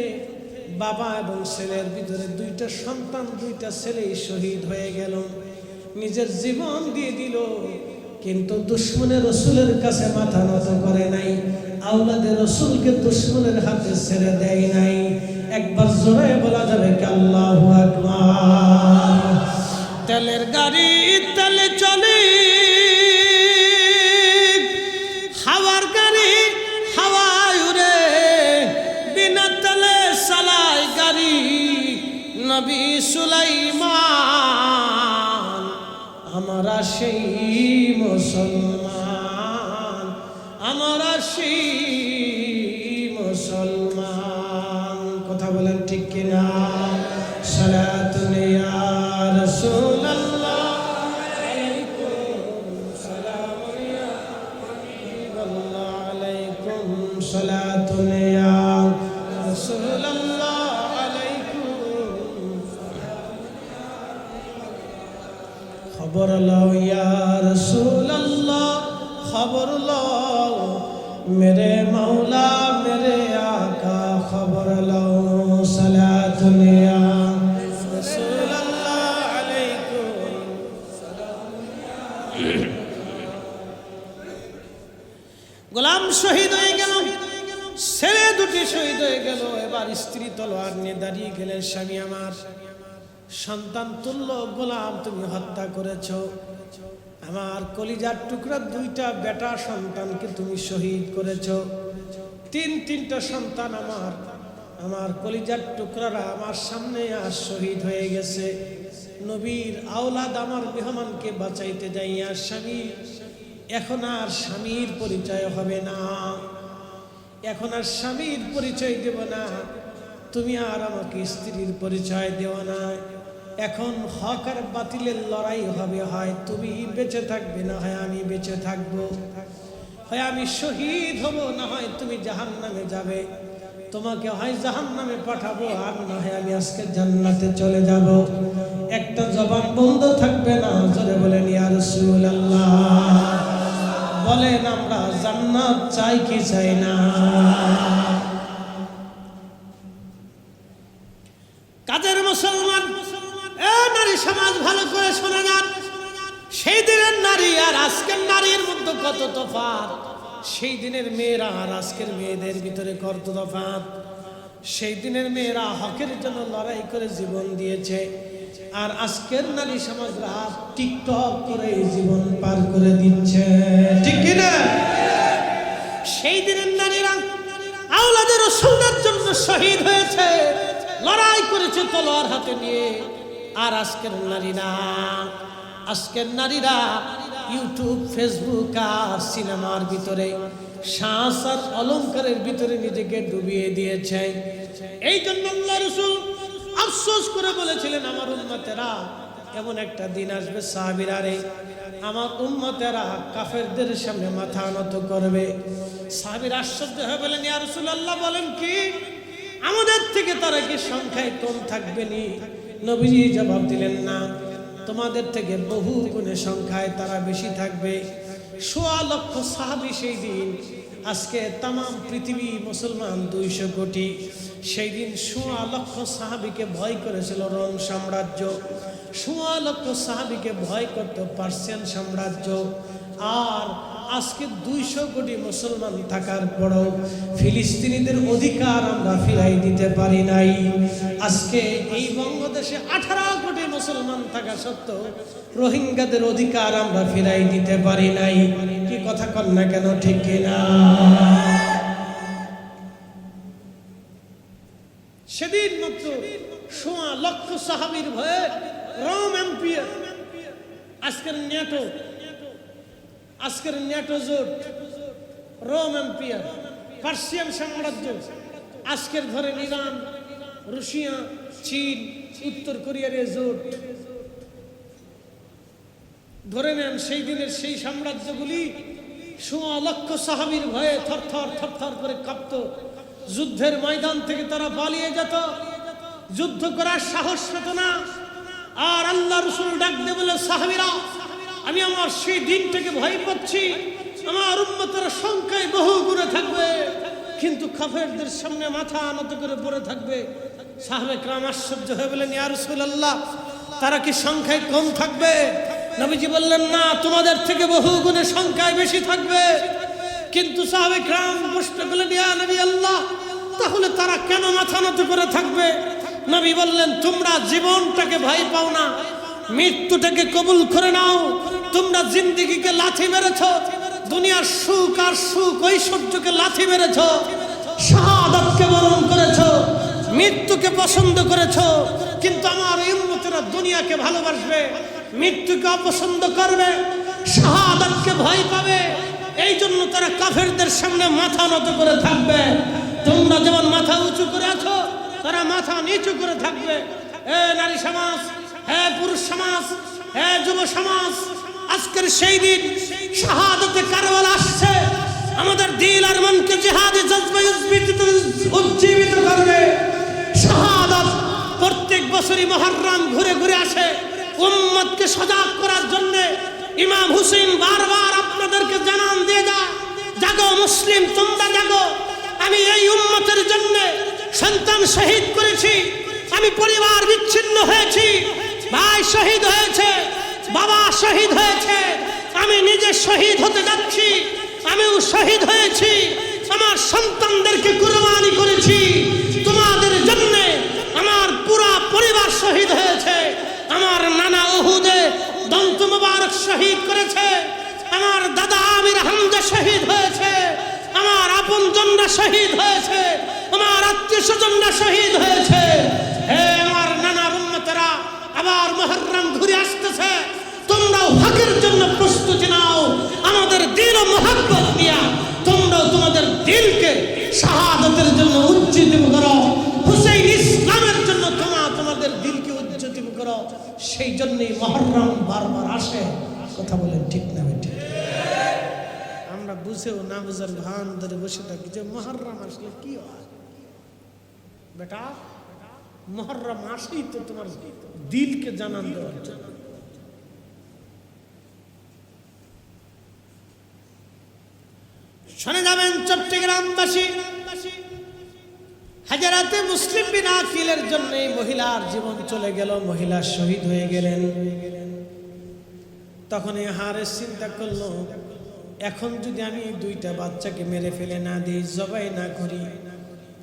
বাবা এবং ছেলের ভিতরে দুইটা সন্তান, দুইটা ছেলেই শহীদ হয়ে গেল, নিজের জীবন দিয়ে দিল, কিন্তু দুশমনের রাসূলের কাছে মাথা নত করে নাই, আওলাদের রাসূলকে দুশমনের হাতে ছেড়ে দেয় নাই। একবার জোরে বলা যাবে কি আল্লাহু আকবার। তেলের গাড়ি তেলে চলে, হাওয়ার গাড়ি হাওয়ায় উড়ে, বিনা তেলে চালায় গাড়ি নবী সুলাইমান। আমরা সেই মুসলমান, আমরা সেই মুসলমান। কথা বলেন ঠিক কিনা? সালাতুন ইয়া রাসূলুল্লাহ আলাইকুম সালামুন ইয়া হাবিবাল্লাহ আলাইকুম সালাতুন ইয়া রাসূলুল্লাহ আলাইকুম। খবর লও ইয়া রাসূলুল্লাহ, খবর লও মেরে মৌলা মেরে আকা, খবর লও সালাতুন ইয়া রাসূলুল্লাহ আলাইকুম সালামুন ইয়া। গোলাম শহীদ হয়ে গেল, ছেলে দুটি শহীদ হয়ে গেল। এবার স্ত্রী তলোয়ার নিয়ে দাঁড়িয়ে গেলেন, স্বামী আমার, সন্তান তুল্য গোলাম তুমি হত্যা করেছ, আমার কলিজার টুকরা দুইটা বেটা সন্তানকে তুমি শহীদ করেছ, তিনটা সন্তান আমার কলিজার টুকরারা আমার সামনে আজ শহীদ হয়ে গেছে। নবীর আওলাদ আমার মেহমানকে বাঁচাইতে যাইয়া স্বামী, এখন আর স্বামীর পরিচয় হবে না, এখন আর স্বামীর পরিচয় দেব না, তুমি আর আমাকে স্ত্রীর পরিচয় দেও না। এখন হক আর বাতিলের লড়াই হবে, হয় তুমি বেঁচে থাকবে না হয় আমি বেঁচে থাকবো, হয় আমি শহীদ হব না হয় তুমি জাহান্নামে যাবে। তোমাকে হয় জাহান্নামে পাঠাবো আর না হয় আমি আজকে জান্নাতে চলে যাব। একটা জবান বন্ধ থাকবে না। জোরে বলেন ইয়া রাসূলুল্লাহ। বলেন আমরা জান্নাত চাই কি চাই না? কাজের মুসলমান নারী সমাজ ভালো করে শোনা যান। সেই দিনের নারী আর আজকের নারীর মধ্যে কত তফাৎ। সেই দিনের মেয়েরা আর আজকের মেয়েদের ভিতরে কত তফাৎ। সেই দিনের মেয়েরা হকের জন্য লড়াই করে জীবন দিয়েছে, আর আজকের নারী সমাজরা টিকটক করে জীবন পার করে দিচ্ছে, ঠিক কিনা? সেই দিনের নারীরা আওলাদে রাসূলের জন্য শহীদ হয়েছে, লড়াই করেছে তলোয়ার হাতে নিয়ে। আর আজকের নারীরা ইউটিউব, ফেসবুক আর সিনেমার ভিতরে শ্বাস আর অলঙ্কারের ভিতরে নিজেকে ডুবিয়ে দিয়েছে। এই জন্য আল্লাহ রাসূল আফসোস করে বলেছিলেন, আমার উম্মতেরা এমন একটা দিন আসবে, সাহাবীরা রে, আমার উম্মতেরা কাফেরদের সামনে মাথা নত করবে। সাহাবীরা আশ্চর্য হয়ে বলেন, ইয়া রাসূলুল্লাহ বলেন কি, আমাদের থেকে তারা কি সংখ্যায় কম থাকবে নি? নবীজি জবাব দিলেন, না, তোমাদের থেকে বহু গুণে সংখ্যায় তারা বেশি থাকবে। ১৬ লক্ষ সাহাবী সেই দিন। আজকে তাম পৃথিবী মুসলমান ২০০ কোটি। সেই দিন ১৬ লক্ষ সাহাবীকে ভয় করেছিল রোম সাম্রাজ্য, ১৬ লক্ষ সাহাবীকে ভয় করত পার্সিয়ান সাম্রাজ্য। আর আজকে ২০০ কোটি মুসলমান থাকার পরও ফিলিস্তিনিদের অধিকার আমরা ফিরাই দিতে পারি নাই। আজকে এই বাংলাদেশে ১৮ কোটি মুসলমান থাকা সত্ত্বেও রোহিঙ্গাদের অধিকার আমরা ফিরাই দিতে পারি নাই। কি কথা কন না কেন, ঠিক কিনা? সেদিন মাত্র ১৬ লক্ষ সাহাবীর ভয়ে রোম এম্পায়ার, আজকের ন্যাটো জোট, রোম এম্পায়ার, পার্সিয়ান সাম্রাজ্য, আজকের ধরেন ইরান, রাশিয়া, চীন, উত্তর কোরিয়ার জোট ধরে নেন। সেই দিনের সেই সাম্রাজ্যগুলি ১৬ লক্ষ সাহাবীর ভয়ে থরথর থরথর করে কাঁপত। যুদ্ধের ময়দান থেকে তারা পালিয়ে যেত, যুদ্ধ করার সাহস পেত না। আর আল্লাহ রাসূল ডাক দিয়ে বলে, সাহাবীরা, আমি আমার সেই দিনটাকে ভয় পাচ্ছি। আমার উম্মতের সংখ্যায় বহু গুণে থাকবে, কিন্তু কাফেরদের সামনে মাথা নত করে পড়ে থাকবে। সাহাবে কেরাম আশ্চর্য হয়ে বলেন, ইয়া রাসূলুল্লাহ, তারা কি সংখ্যায় কম থাকবে? নবীজি বললেন, না, তোমাদের থেকে বহু গুণে সংখ্যায় বেশি থাকবে। কিন্তু সাহাবে কেরাম প্রশ্ন করলেন, ইয়া নবী আল্লাহ, তাহলে তারা কেন মাথা নত করে থাকবে? নবী বললেন, তোমরা জীবনটাকে ভয় পাও না, মৃত্যুটাকে কবুল করে নাও। তোমরা জিন্দেগিকে লাথি মেরেছ, দুনিয়ার সুখ আর সুখ ঐশ্বর্যকে লাথি মেরেছ, শাহাদাতকে বরণ করেছ, মৃত্যুকে পছন্দ করেছ। কিন্তু আমার উম্মতেরা দুনিয়াকে ভালোবাসবে, মৃত্যুকে অপছন্দ করবে, শাহাদাতকে ভয় পাবে। এই জন্য তারা কাফেরদের সামনে মাথা নত করে থাকবে। তোমরা যেমন মাথা উঁচু করে আছো, তারা মাথা নিচু করে থাকবে। হে নারী সমাজ, হে পুরুষ সমাজ, হে যুব সমাজ, আজকের সেই দিন শাহাদাতে কারবাল আসছে। আমাদের দিল আর মনকে জিহাদে জজবায় উজ্জীবিত করবে। শাহাদাত প্রত্যেক বছরই মুহররম ঘুরে ঘুরে আসে উম্মতকে সজাগ করার জন্য। ইমাম হুসেন বারবার আপনাদেরকে জানান দিয়ে যায়, জাগো মুসলিম, তোমরা জাগো। আমি এই উম্মতের জন্য সন্তান শহীদ করেছি, আমি পরিবার বিচ্ছিন্ন হয়েছি, ভাই শহীদ হয়েছে, বাবা শহীদ হয়েছে, আমি নিজে শহীদ হতে যাচ্ছি, আমিও শহীদ হয়েছি, আমার সন্তানদেরকে কুরবানি করেছি তোমাদের জন্য। আমার পুরা পরিবার শহীদ হয়েছে, আমার নানা উহুদে দন্ত মুবারক শহীদ করেছে, আমার দাদা আমির হামজা শহীদ হয়েছে, আমার আপনজনরা শহীদ হয়েছে, আমার আত্মীয় স্বজনরা শহীদ হয়েছে। হে আমার নানার উম্মতেরা, আবার মুহররম ঘুরে আসতেছে, তোমরাও হকের জন্য প্রস্তুতি নাও। আমাদের দিল ও মুহাব্বত দিয়া তোমরাও তোমাদের দিলকে শাহাদাতের জন্য উজ্জীবিত করো। হুসাইন ইসলামের জন্য তোমাদের দিলকে উজ্জীবিত করো। সেই জন্যই মুহররম বারবার আসে। কথা বলেন ঠিক না বেঠিক? আমরা বুঝেও না বুঝার ভান ধরে বসে থাকি যে মুহররম আসলে কি হয়। বেটা মুহররম আসেই তো তোমার দিলকে জানান দেওয়ার জন্য। শুনে যাবেন চট্টগ্রামবাসী, হাজারাতে মুসলিম বিন আকিলের জন্য মহিলার জীবন চলে গেল, মহিলা শহীদ হয়ে গেলেন। তখন এই হারেস চিন্তা করলো, এখন যদি আমি দুইটা বাচ্চাকে মেরে ফেলে না দিই, জবাই না করি,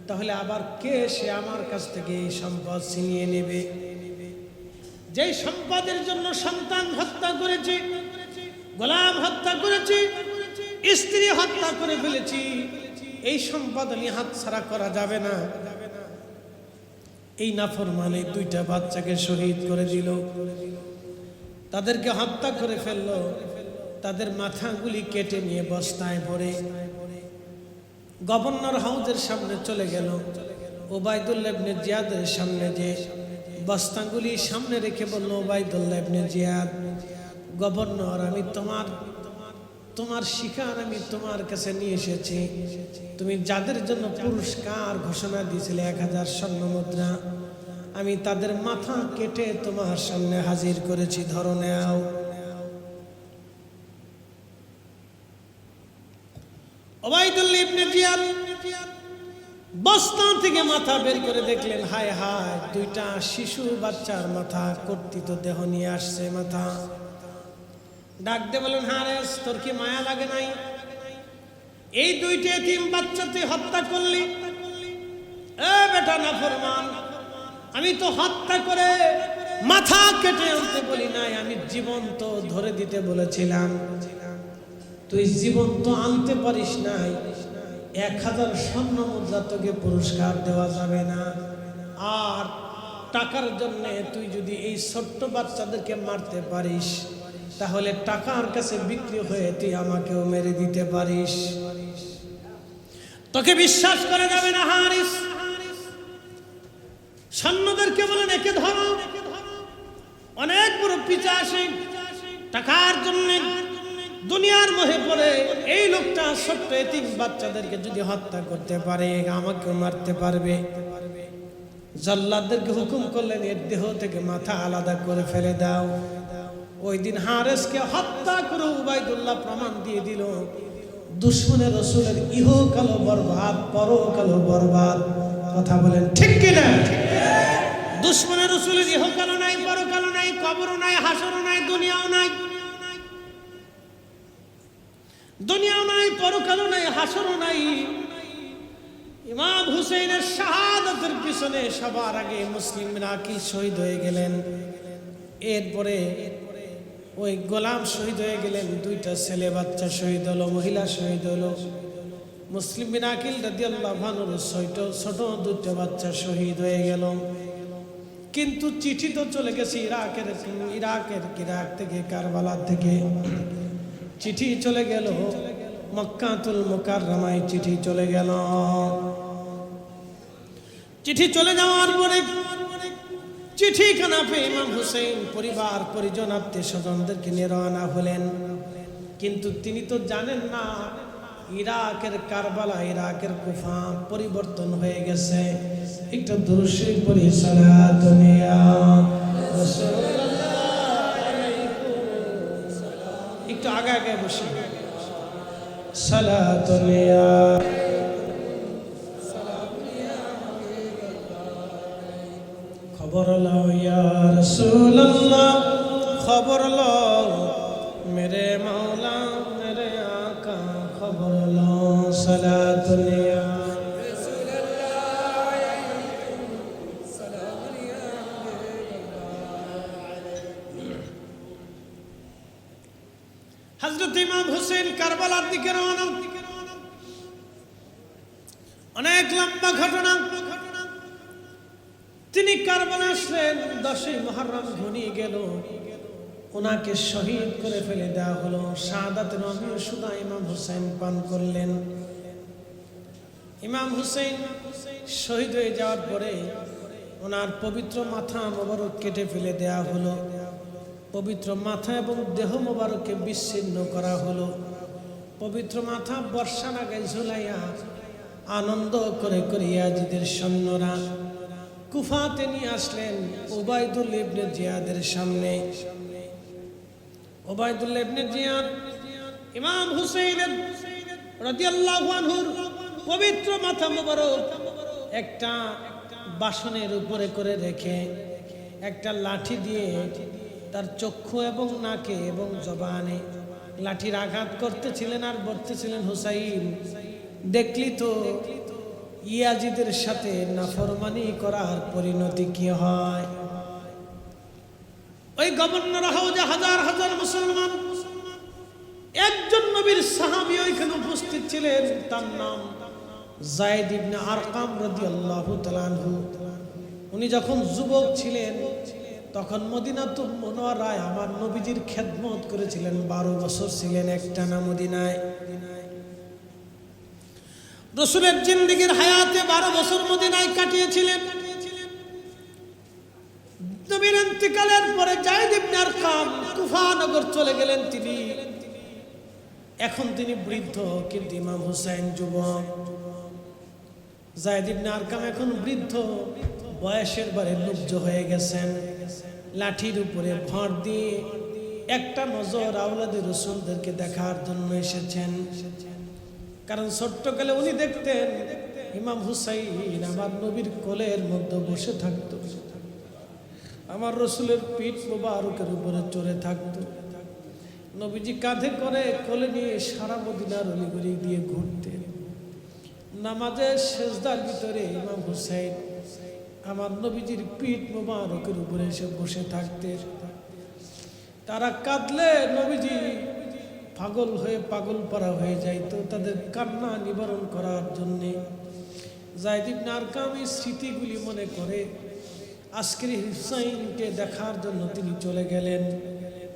তাহলে আবার কে সে আমার কাছ থেকে এই সম্পদ ছিনিয়ে নেবে। যেই সম্পদের জন্য সন্তান হত্যা করেছি, গোলাম হত্যা করেছি, স্ত্রী হত্যা করে ফেলেছি, এই সম্পদ আমি হাতছাড়া করা যাবে না। এই নাফরমানে দুইটা বাচ্চাকে শহীদ করে দিল, তাদেরকে হত্যা করে ফেললো, তাদের মাথাগুলি কেটে নিয়ে বস্তায় ভরে গভর্নর হাউসের সামনে চলে গেল। ওবায়দুল্লাহ ইবনে জিয়াদের সামনে যে বস্তাগুলি সামনে রেখে বলল, ওবায়দুল্লাহ ইবনে জিয়াদ, গভর্নর, আমি তোমার শিকার আমি তোমার কাছে নিয়ে এসেছি। তুমি যাদের জন্য পুরস্কার ঘোষণা দিয়েছিলে 1000 স্বর্ণ মুদ্রা, আমি তাদের মাথা কেটে তোমার সামনে হাজির করেছি, ধরো নাও। ওবায়দুল্লাহ ইবনে জিয়াদ বস্তা থেকে মাথা বের করে দেখলেন, হায় হায়, দুইটা শিশু বাচ্চার মাথা, কর্তৃত দেহ নিয়ে আসছে মাথা। ডাক দিয়ে বলেন, হারেস, তোর কি মায়া লাগে নাই? এই দুইটা এতিম বাচ্চা তুই হত্যা করলি। এ বেটা নাফরমান, আমি তো হত্যা করে মাথা কেটে আনতে বলি নাই, আমি জীবন্ত ধরে দিতে বলেছিলাম। তুই জীবন্ত আনতে পারিস নাই, 1000 স্বর্ণ মুদ্রা তোকে পুরস্কার দেওয়া যাবে না। আর টাকার জন্য তুই যদি এই ছোট্ট বাচ্চাদেরকে মারতে পারিস, তাহলে টাকার কাছে বিক্রি হয়ে তুই আমাকেও মেরে দিতে পারিস। তোকে বিশ্বাস করা যাবে না হারিস। সৈন্যদেরকে বলেন, একে ধরো। অনেক বড় পিশাচী, টাকার জন্য দুনিয়ার মোহে পড়ে এই লোকটা ছোট্ট এতিম বাচ্চাদেরকে যদি হত্যা করতে পারে, আমাকেও মারতে পারবে। জল্লাদদেরকে হুকুম করলেন, এর দেহ থেকে মাথা আলাদা করে ফেলে দাও। ওই দিন হারেসকে হত্যা করে উবাইদুল্লাহ প্রমাণ দিয়ে দিল, দুশমনে রসুলের ইহকালো বরবাদ, পরকালো বরবাদ। কথা বলেন ঠিক কিনা? দুশমনে রসুলের ইহকালো নাই, পরকালো নাই, কবরও নাই, হাসরও নাই, দুনিয়াও নাই। দুনিয়াও নাই, পরকালও নাই, হাসরও নাই। ইমাম হুসাইনের শাহাদাতের পিছনে সবার আগে মুসলিম বিন আকিল শহীদ হয়ে গেলেন। এরপরে ওই গোলাম শহীদ হয়ে গেলেন, দুইটা ছেলে বাচ্চা শহীদ হলো, মহিলা শহীদ হলো। মুসলিম বিন আকিল রাদিয়াল্লাহু আনহুর ছোট দুইটা বাচ্চা শহীদ হয়ে গেল। কিন্তু চিঠি তো চলে গেছে ইরাক থেকে, কারবালা থেকে চিঠি চলে গেল, মক্কাতুল মুকাররমায় চিঠি চলে গেল। চিঠি চলে যাওয়ার পরে চিঠিখানা পেয়ে ইমাম হুসেইন পরিবার পরিজন আত্মীয় স্বজনদেরকে নিয়ে রওনা হলেন। কিন্তু তিনি তো জানেন না ইরাকের কারবালা, ইরাকের কুফা পরিবর্তন হয়ে গেছে। একটা দুরূদ শরীফ পড়ি, সালাতুন ইয়া রাসূলুল্লাহ, একটু আগে আগে বসে, সালাতুন ইয়া খবর লও ইয়া রাসূলুল্লাহ, খবর লও মেরে মাওলা মেরে আকা, খবর লও সালাতুন ইয়া হযরত ইমাম হুসেন কারবালার দিকে রওনা। অনেক লম্বা ঘটনা। তিনি কারবালা আসলেন, 10ই মুহররম ঘনিয়ে গেল, ওনাকে শহীদ করে ফেলে দেওয়া হলো। শাহাদাতের অমৃত সুধা ইমাম হুসেন পান করলেন। ইমাম হুসেন শহীদ হয়ে যাওয়ার পরে ওনার পবিত্র মাথা মোবারক কেটে ফেলে দেওয়া হলো। পবিত্র মাথা এবং দেহ মোবারককে বিচ্ছিন্ন করা হলো। পবিত্র মাথা বর্ষা লাগায় ঝুলাইয়া আনন্দ করে করে ইয়াজিদের সৈন্যরা কুফাতে নিয়ে আসলেন উবাইদুল্লাহ ইবনে জিয়াদের সামনে। উবাইদুল্লাহ ইবনে জিয়াদ ইমাম হুসাইন রাদিয়াল্লাহু আনহুর পবিত্র মাথা মোবারক একটা বাসনের উপরে করে রেখে একটা লাঠি দিয়ে তার চক্ষু এবং নাকে এবং জবানে লাঠির আঘাত করতেছিলেন আর বলতেছিলেন, হুসাইন দেখলি তো ইয়াজিদের সাথে নাফরমানি করার পরিণতি কি হয়। ওই গভর্নর হাউজে হাজার হাজার মুসলমান, একজন নবীর সাহাবী ওইখানে উপস্থিত ছিলেন, তার নাম যায়েদ ইবনে আরকাম রাদিয়াল্লাহু তাআলা আনহু। উনি যখন যুবক ছিলেন তখন মদিনাতুল মুনাওয়ারায় আমার নবীজির খেদমত করেছিলেন, 12 বছর ছিলেন একটানা মদিনায়। রাসূলের জিন্দেগীর হায়াতে 12 বছর মদিনায় কাটিয়েছিলেন। নবীর ইন্তিকালের পরে যায়েদ ইবনে আরকাম কুফা নগর চলে গেলেন। এখন তিনি বৃদ্ধ, কিন্তু ইমাম হুসাইন যুবক। যায়েদ ইবনে আরকাম এখন বৃদ্ধ, বয়সের বারে লুব্ধ হয়ে গেছেন। লাঠির উপরে ভর দিয়ে একটা নজর আওলাদে রাসূলদেরকে দেখার জন্য এসেছেন। কারণ ছোট্টকালে উনি দেখতেন ইমাম হুসাইন আমার নবীর কোলের মধ্যে বসে থাকতো, আমার রাসূলের পিঠ মোবারকের উপরে চড়ে থাকতো, নবীজি কাঁধে করে কোলে নিয়ে সারা মদিনার অলিগলি দিয়ে ঘুরতেন। নামাজের সেজদার ভিতরে ইমাম হুসাইন আমার নবীজির পিঠ মোবারকের উপরে এসে বসে থাকতেন। তারা কাঁদলে নবীজি পাগল হয়ে পাগল পারা হয়ে যাইতো। তাদের কান্না নিবারণ করার জন্যে যায়েদ ইবনে আরকাম এই স্মৃতিগুলি মনে করে আজকের হুসাইনকে দেখার জন্য তিনি চলে গেলেন।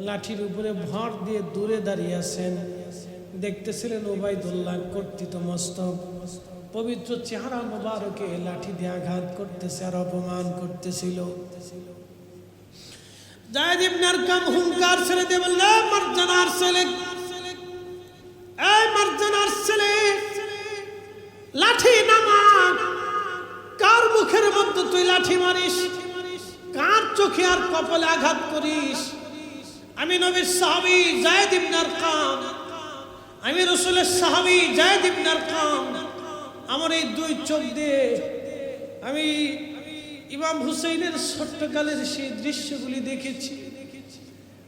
লাঠির উপরে ভর দিয়ে দূরে দাঁড়িয়ে আছেন, দেখতেছিলেন উবাইদুল্লাহ কর্তৃত মস্তক পবিত্র চেহারা মোবারকে লাঠি দিয়ে আঘাত করতেছে আর অপমান করতেছিল। যায়েদ ইবনে আরকাম হুঙ্কার ছেড়ে দিয়ে বললেন, মারজানার ছেলে, এই মারজানার ছেলে, লাঠি নামা। কার মুখের মধ্যে তুই লাঠি মারিস? কার চোখে আর কপালে আঘাত করিস? আমি নবীর সাহাবী যায়েদ ইবনে আরকাম, আমি রাসূলের সাহাবী যায়েদ ইবনে আরকাম। আমার এই দুই চোখ দিয়ে আমি ইমাম হুসাইনের ছোট্টকালের সেই দৃশ্যগুলি দেখেছি,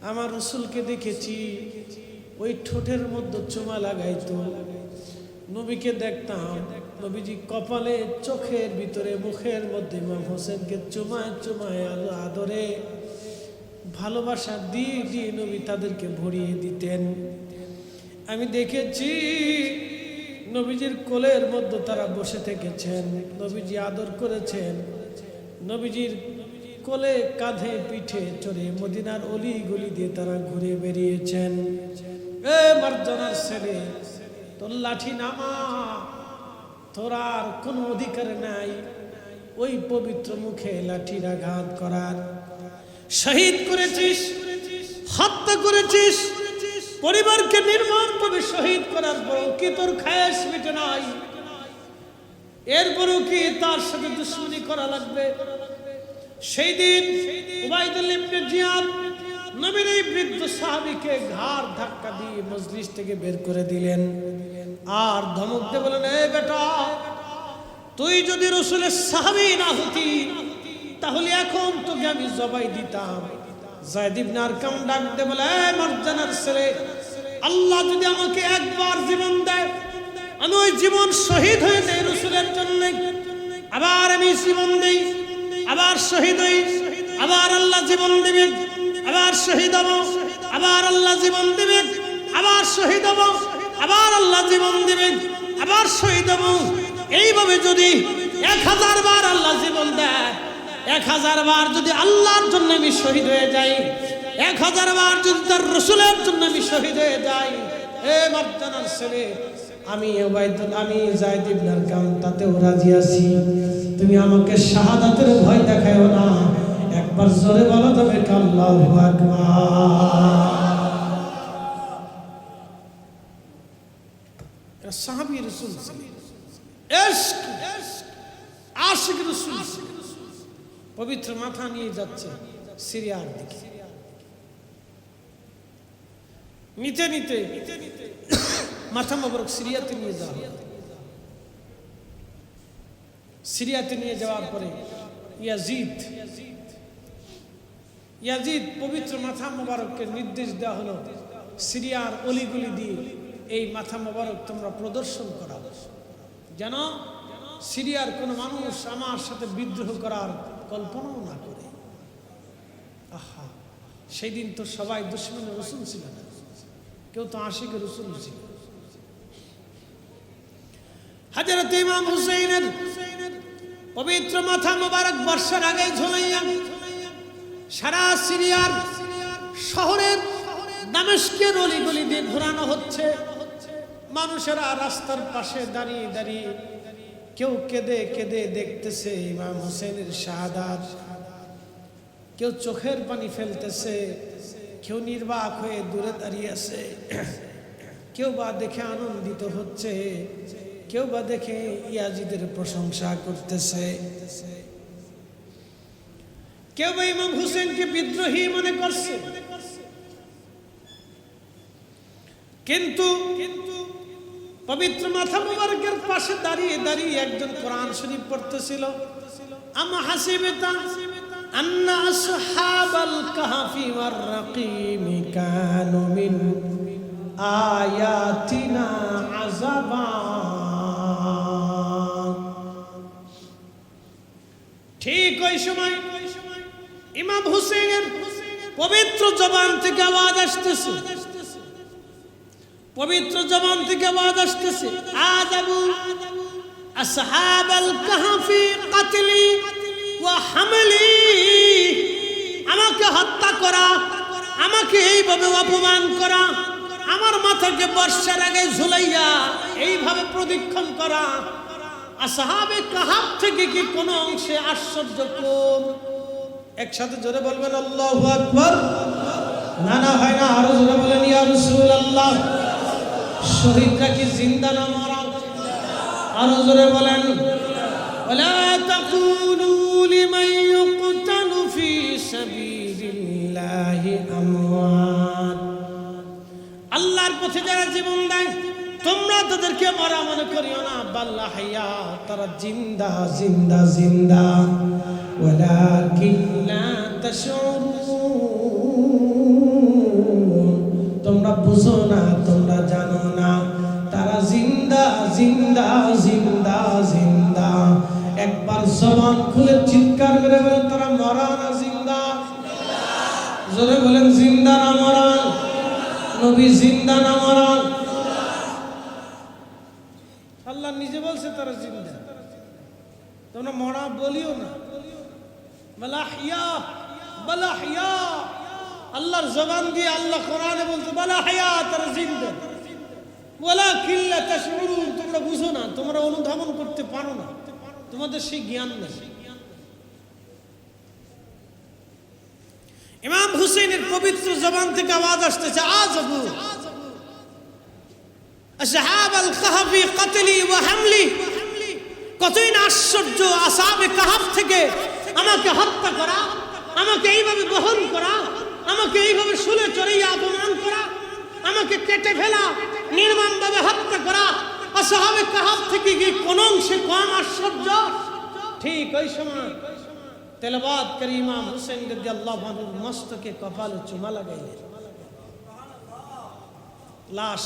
আমার রাসূলকে দেখেছি। ওই ঠোঁটের মধ্যে চুমা লাগাইতো, নবীকে দেখতাম, নবীজি কপালে চোখের ভিতরে মুখের মধ্যে ইমাম হোসেনকে চুমায় চুমায় আদরে ভালোবাসা দিয়ে দিয়ে নবী তাদেরকে ভরিয়ে দিতেন। আমি দেখেছি নবীজির কোলের মধ্যে তারা বসে থেকেছেন, নবীজি আদর করেছেন, নবীজির কোলে কাঁধে পিঠে চড়ে মদিনার অলি গলি দিয়ে তারা ঘুরে বেরিয়েছেন। এ মারজানার ছেলে, তোর লাঠি নামা, তোর আর কোনো অধিকার নাই ওই পবিত্র মুখে লাঠির আঘাত করার। শহীদ করেছিস, হত্যা করেছিস, পরিবারকে নির্মমভাবে শহীদ করার পরও কি তোর খায়েশ মিটে নাই? এরপরও কি তার সাথে দুশমনি করা লাগবে? সেই দিন উবাইদুল্লাহ ইবনে জিয়াদ নবীর এই বৃদ্ধ সাহাবীকে ঘাড় ধাক্কা দিয়ে মজলিস থেকে বের করে দিলেন আর ধমক দিয়ে বলেন, এ বেটা, তুই যদি রাসূলের সাহাবী না হতি তাহলে এখন তোকে আমি জবাই দিতাম। যায়েদ ইবনে আরকাম ডাক দিয়ে বলে, এ মারজানার ছেলে, আল্লাহ যদি আমাকে একবার জীবন দেয়, আমি ওই জীবন শহীদ হয়ে যাই রাসূলের জন্য। আবার আমি জীবন দেই, আবার শহীদ হই, আবার আল্লাহ জীবন দেবে, আবার শহীদ হব, আবার আল্লাহ জীবন দেবে, আবার শহীদ হব, আবার আল্লাহ জীবন দেবে, আবার শহীদ হব। এইভাবে যদি 1000 বার আল্লাহ জীবন দেয়, 1000 বার যদি আল্লাহর জন্য আমি শহীদ হয়ে যাই, 1000 বার যদি তার রাসূলের জন্য আমি শহীদ হয়ে যাই, এ মারজানার ছেলে, আমি যায়েদ ইবনে আরকাম তাতেও রাজি আছি। তুমি আমাকে শাহাদাতের ভয় দেখায়ও না, একবার জোরে বলো তবে আল্লাহু আকবার। সাহাবী রাসূল ইশক আশিক রাসূল পবিত্র মাথা নিয়ে যাচ্ছে সিরিয়ার দিকে। নিতে নিতে মাথা মোবারক সিরিয়াতে নিয়ে যাওয়া হলো। সিরিয়াতে নিয়ে যাওয়ার পরে ইয়াজিদ পবিত্র মাথা মোবারককে নির্দেশ দেওয়া হলো, সিরিয়ার অলিগুলি দিয়ে এই মাথা মোবারক তোমরা প্রদর্শন করা, যেন সিরিয়ার কোনো মানুষ আমার সাথে বিদ্রোহ করার কল্পনাও না করে। আহা, সেই দিন তো সবাই দুশমনের রাসূল ছিল না, কেউ তো আশিক রাসূল ছিল। হযরত ইমাম হুসাইনের পবিত্র মাথা মোবারক বর্ষার আগে ঝুলাইয়া সারা সিরিয়ার শহরের দামেস্কের অলিগলি দিয়ে ঘোরানো হচ্ছে। মানুষেরা রাস্তার পাশে দাঁড়িয়ে দাঁড়িয়ে কেউ কেঁদে কেঁদে দেখতেছে ইমাম হুসাইনের শাহাদাত, কেউ চোখের পানি ফেলতেছে, কেউ নির্বাক হয়ে দূরে দাঁড়িয়ে আছে, কেউ বা দেখে আনন্দিত হচ্ছে, কেউ বা দেখে ইয়াজিদের প্রশংসা করতেছে, কেউ বা ইমাম হুসেনকে বিদ্রোহী মনে করছে। কিন্তু পবিত্র মাথা মুবারকের পাশে দাঁড়িয়ে দাঁড়িয়ে একজন কোরআন শরীফ পড়তেছিল। আম হাসিবতা আন্না আসহাবাল কাহফি ওয়ার রাকিম কানু মিন আয়াতিনা আযাবা। ঠিক ওই সময় ইমাম হুসেনের পবিত্র জবান থেকে আওয়াজ আসতেছে, পবিত্র জবান থেকে আওয়াজ আসতেছে, আযাবু আসহাবাল কাহফি কাতলি ওয়া হামলি। আমাকে হত্যা করা, আমাকে এইভাবে অপমান করা, আমার মাথাকে বর্ষার আগে ঝুলাইয়া এইভাবে প্রদক্ষিণ করা, আসহাবে কাহাফ থেকে কি কোনো অংশে আশ্চর্য কম? একসাথে জোরে বলবেন আল্লাহু আকবার। না না হয় না, আরো জোরে বলেন ইয়া রাসূলুল্লাহ। শহীদরা কি জিন্দা না মারা? আরো জোরে বলেন ওয়ালা তাকুলু লিমান ইউকতালু ফি সাবিলিল্লাহি আমওয়াত। আল্লাহর পথে যারা জীবন দেয় তোমরা তাদেরকে মরা মনে করিও না, বাল আহইয়া, তারা জিন্দা জিন্দা জিন্দা। ওয়ালাকিন লা তাশউরুন, তোমরা বুঝো না, তোমরা জানো না, তারা জিন্দা জিন্দা জিন্দা জিন্দা। একবার জবান খুলে চিৎকার করে বলেন তারা মরা না জিন্দা? জোরে বলেন জিন্দা না মরা? নবী জিন্দা না মরা? আল্লাহ নিজে বলছে তারা জিন্দা, তোমরা মরা বলিও না। বালাহিয়া বালাহিয়া, আল্লাহর জবান দিয়ে আল্লাহ কোরআনে বলছে বালাহিয়া, তারা জিন্দা। ওয়ালাকিন লা তাশউরুন, তোমরা বুঝো না, তোমরা অনুধাবন করতে পারো না, তোমাদের সেই জ্ঞান নেই। ইমাম হুসেনের পবিত্র জবান থেকে আওয়াজ আসতেছে, আযাবু আসহাবাল কাহফি কাতলি ওয়া হামলি। কতই না আশ্চর্য, আসহাবে কাহফ থেকে আমাকে হত্যা করা, আমাকে এইভাবে বহন করা, আমাকে এইভাবে শুলে চড়িয়ে অপমান করা, আমাকে কেটে ফেলা, নির্মমভাবে হত্যা করা, আসহাবে কাহফ থেকে কি কোন অংশে কম আশ্চর্য? ঠিক ওই সময় তেলাওয়াত করে ইমাম হুসেন রাদিয়াল্লাহু আনহুর মস্তকে কপালে চুমা লাগাইলেন। লাশ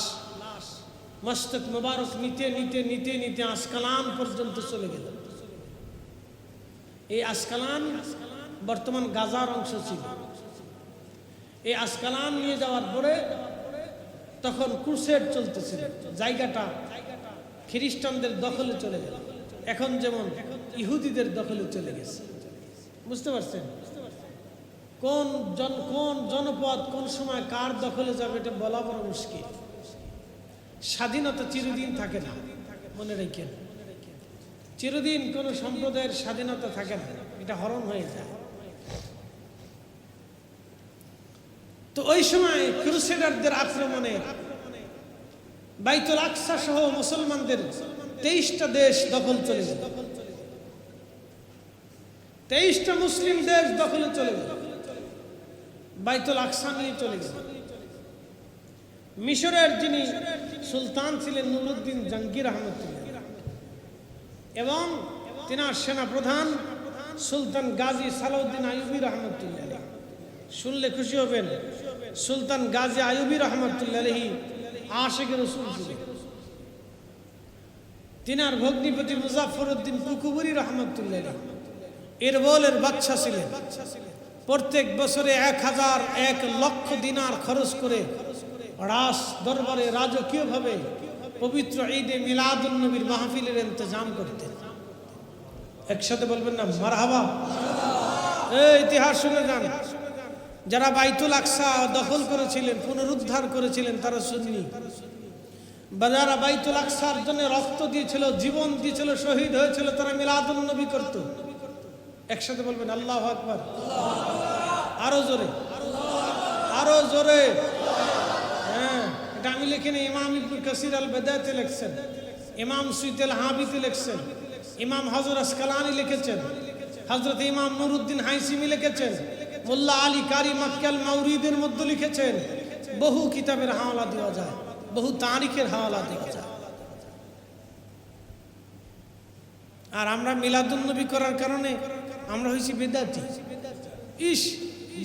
মস্তক মুবারক নিতে নিতে নিতে নিতে আসকালান পর্যন্ত চলে গেল। এই আসকালান বর্তমান গাজার অংশ ছিল। এই আসকালান নিয়ে যাওয়ার পরে তখন ক্রুসেড চলতেছিল, জায়গাটা খ্রিস্টানদের দখলে চলে গেল, এখন যেমন ইহুদিদের দখলে চলে গেছে। বুঝতে পারছেন? কোন জনপদ কোন সময় কার দখলে যাবে এটা বলা বড় মুশকিল। স্বাধীনতা চিরদিন থাকে না, মনে রেখেন। চিরদিন কোন সম্প্রদায়ের স্বাধীনতা থাকে না, এটা হরণ হয়ে যায়। তো ওই সময় ক্রুসেডারদের আক্রমণে বাইতুল আকসা সহ মুসলমানদের 23টা দেশ দখল চলে গেল, 23টা মুসলিম দেশ দখলে চলে গেল, বাইতুল আকসা নিয়ে চলে গেল। মিশরের যিনি সুলতান ছিলেন নুরুদ্দিন জাহাঙ্গীর রহমতুল্লাহ এবং তিনার সেনা প্রধান সুলতান গাজী সালাউদ্দিন আইয়ুবী রহমতুল্লাহ। শুনলে খুশি হবেন, সুলতান গাজী আইয়ুবী রহমতুল্লাহ আশিকে রাসূল ছিলেন। তিনার ভগ্নিপতি মুজাফফরউদ্দিন কুকুবুরি রহমতুল্লাহ এরবলের বাদশা ছিলেন। প্রত্যেক বছরে 1001 লক্ষ দিনার খরচ করে রাজ দরবারে রাজকীয়ভাবে পবিত্র ঈদে মিলাদুন নবীর মাহফিলের ইন্তজাম করতেন। একসাথে বলবেন না মারহাবা। এই ইতিহাস শুনে যান, যারা বাইতুল আকসা দখল করেছিলেন, পুনরুদ্ধার করেছিলেন, তারা সুন্নি। যারা বাইতুল আকসার জন্য রক্ত দিয়েছিল, জীবন দিয়েছিল, শহীদ হয়েছিল, তারা মিলাদুন নবী করত। একসাথে বলবেন আল্লাহু আকবার। আরো জোরে, আরো জোরে। হ্যাঁ, এটা আমি লিখিনি, ইমাম ইবনে কাসির আল বাদাতে লিখছেন, ইমাম সুয়ুতি আল হাবিতে লিখছেন, ইমাম হযরত আসকালানি লিখেছেন, হযরত ইমাম নুরউদ্দিন হাইসিমি লিখেছেন, মোল্লা আলী কারি মাক্কি আল মাউরিদের মধ্যে লিখেছেন। বহু কিতাবের হাওয়ালা দেওয়া যায়, বহু তারিখের হাওয়ালা দেওয়া যায়। আর আমরা মিলাদুন নবী করার কারণে আমরা হইছি বিদআতি। ইস,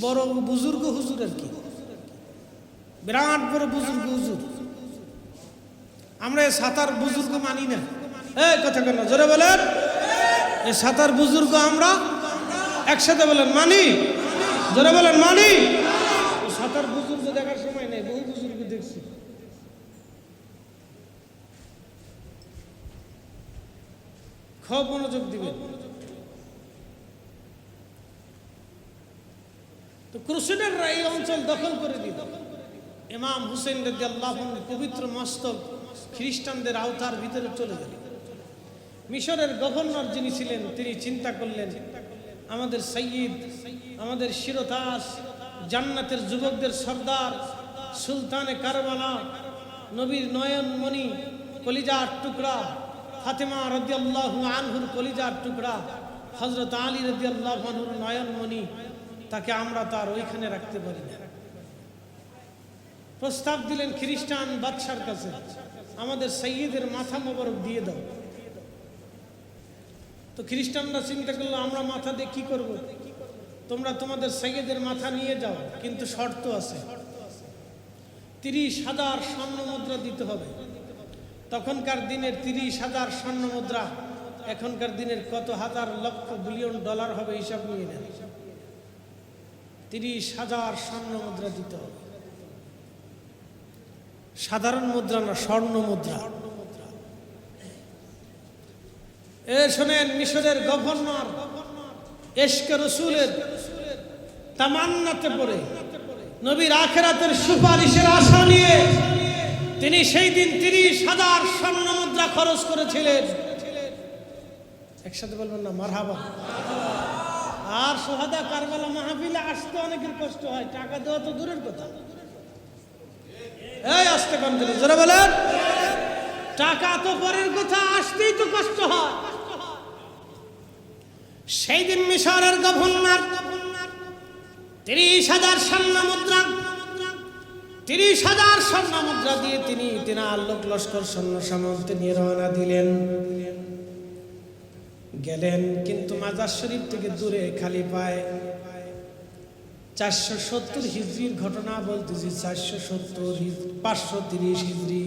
বড় বুজুর্গ হুজুর আর কি, বিরাট বড় বুজুর্গ হুজুর। আমরা এই সাতার বুজুর্গ মানি না। এই কথা কেন জোরে বলেন, এই সাতার বুজুর্গ আমরা একসাথে বলেন মানি, জোরে বলেন মানি। সাতার বুজুর্গ দেখার সময় নেই, বহু বুজুর্গ দেখছি। খুব মনোযোগ দিবেন। তো ক্রুসেডাররা এই অঞ্চল দখল করে দিল। ইমাম হুসেন রাদিয়াল্লাহু আনহু পবিত্র মস্তক খ্রিস্টানদের আওতার ভিতরে চলে গেল। মিশরের গভর্নর যিনি ছিলেন, তিনি চিন্তা করলেন, আমাদের সাইয়্যিদ, আমাদের শিরোতাজ, জান্নাতের যুবকদের সর্দার, সুলতানে কারবালা, নবীর নয়নমণি, কলিজার টুকরা, ফাতেমা রাদিয়াল্লাহু আনহুর কলিজার টুকরা, হযরত আলী রাদিয়াল্লাহু আনহুর নয়নমণি, তাকে আমরা তার ওইখানে রাখতে পারি না। প্রস্তাব দিলেন খ্রিস্টান বাদশার কাছে, আমাদের সাইয়্যিদের মাথা মোবারক দিয়ে দাও। তো খ্রিস্টানরা চিন্তা করলো, আমরা মাথা দিয়ে কি করব? তোমরা তোমাদের সাইয়্যিদের মাথা নিয়ে যাও, কিন্তু শর্ত আছে, 30,000 স্বর্ণ মুদ্রা দিতে হবে। তখনকার দিনের 30,000 স্বর্ণ মুদ্রা এখনকার দিনের কত হাজার লক্ষ বিলিয়ন ডলার হবে, হিসাব নিয়ে নেন। 30,000 স্বর্ণ মুদ্রা দিতে হবে, সাধারণ মুদ্রা না, স্বর্ণ মুদ্রা। শোনেন, মিশরের গভর্নর ইশকে রাসূলের তামান্নাতে পড়ে, নবীর আখিরাতের সুপারিশের আশা নিয়ে তিনি সেই দিন 30,000 স্বর্ণ মুদ্রা খরচ করেছিলেন। একসাথে বলবেন না মারহাবা। আর সোহাদা কারবালা মাহফিলে আসতে অনেকের কষ্ট হয়, টাকা দেওয়া তো দূরের কথা। এই আসতে কন্টিনিউ জোরে বলেন, টাকা তো পরের কথা, আসতেই তো কষ্ট হয়। সেই দিন মিশরের গভর্নর 30,000 স্বর্ণ মুদ্রা, 30,000 স্বর্ণ মুদ্রা দিয়ে তিনি লোক লস্কর সৈন্য সামন্ত নিয়ে রওনা দিলেন। গেলেন, কিন্তু মাজার শরীফ থেকে দূরে খালি পায়ে 470 হিজরির ঘটনা বলতেছি, 530 হিজরি,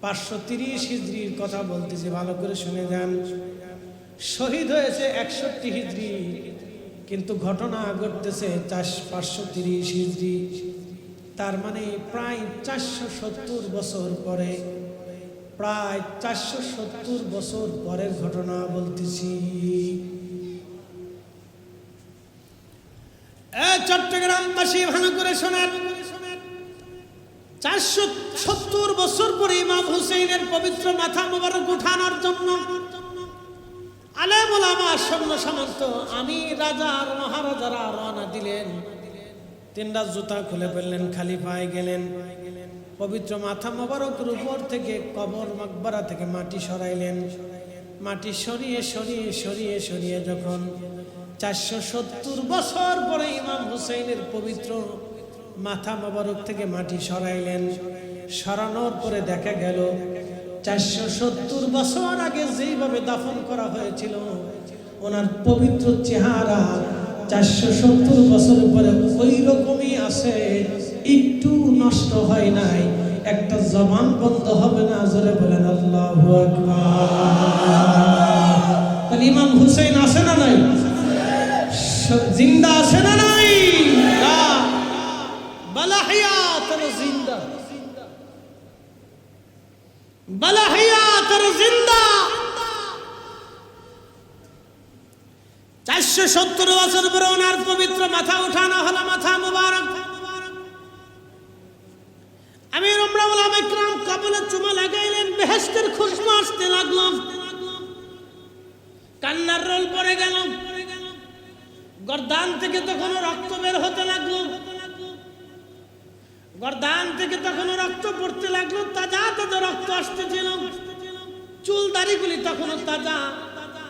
530 হিজরির কথা বলতেছি, ভালো করে শুনে যান। শহীদ হয়েছে 61 হিজরি, কিন্তু ঘটনা ঘটতেছে 530 হিজরি। তার মানে প্রায় 470 বছর পরে, প্রায় 470 বছর পরের ঘটনা বলতেছি। চট্টগ্রামবাসী ভালো করে শোনেন, 470 বছর পরে ইমাম হুসেইনের পবিত্র মাথা মোবারক উঠানোর জন্য আলেম ওলামা, সৈন্য সামন্ত, আমি রাজা আর মহারাজারা রওনা দিলেন। তিনটা জুতা খুলে ফেললেন, খালি পায়ে গেলেন। পবিত্র মাথা মোবারকের উপর থেকে কবর মাকবারা থেকে মাটি সরাইলেন। মাটি সরিয়ে সরিয়ে সরিয়ে সরিয়ে যখন 470 বছর পরে ইমাম হুসাইনের পবিত্র মাথা মোবারক থেকে মাটি সরাইলেন, সরানোর পরে দেখা গেল 470 বছর আগে যেইভাবে দাফন করা হয়েছিল ওনার পবিত্র চেহারা 470 বছর পরে ওই রকমই আছে, একটু নষ্ট হয় নাই, একটা জবান বন্ধ হবে না। জোরে বলেন আল্লাহু আকবার। তাহলে ইমাম হুসাইন আছে না নাই? জিন্দা আছে না নাই? বালা হায়াত জিন্দা, বালা হায়াত জিন্দা। 470 বছর পরে ওনার পবিত্র মাথা উঠানো হলো, মাথা মুবারক। আমির উলামায়ে ইকরাম কবলে চুমা লাগাইলেন, বেহেশতের খুশবু আসতে লাগলো, কান্নার রোল পড়ে গেল, গর্দান থেকে তখন রক্ত বের হতে লাগলো, গর্দান থেকে তখন রক্ত পড়তে লাগলো, তাজা তাজা রক্ত আসতেছিল, চুল দাড়িগুলি তখনও তাজা,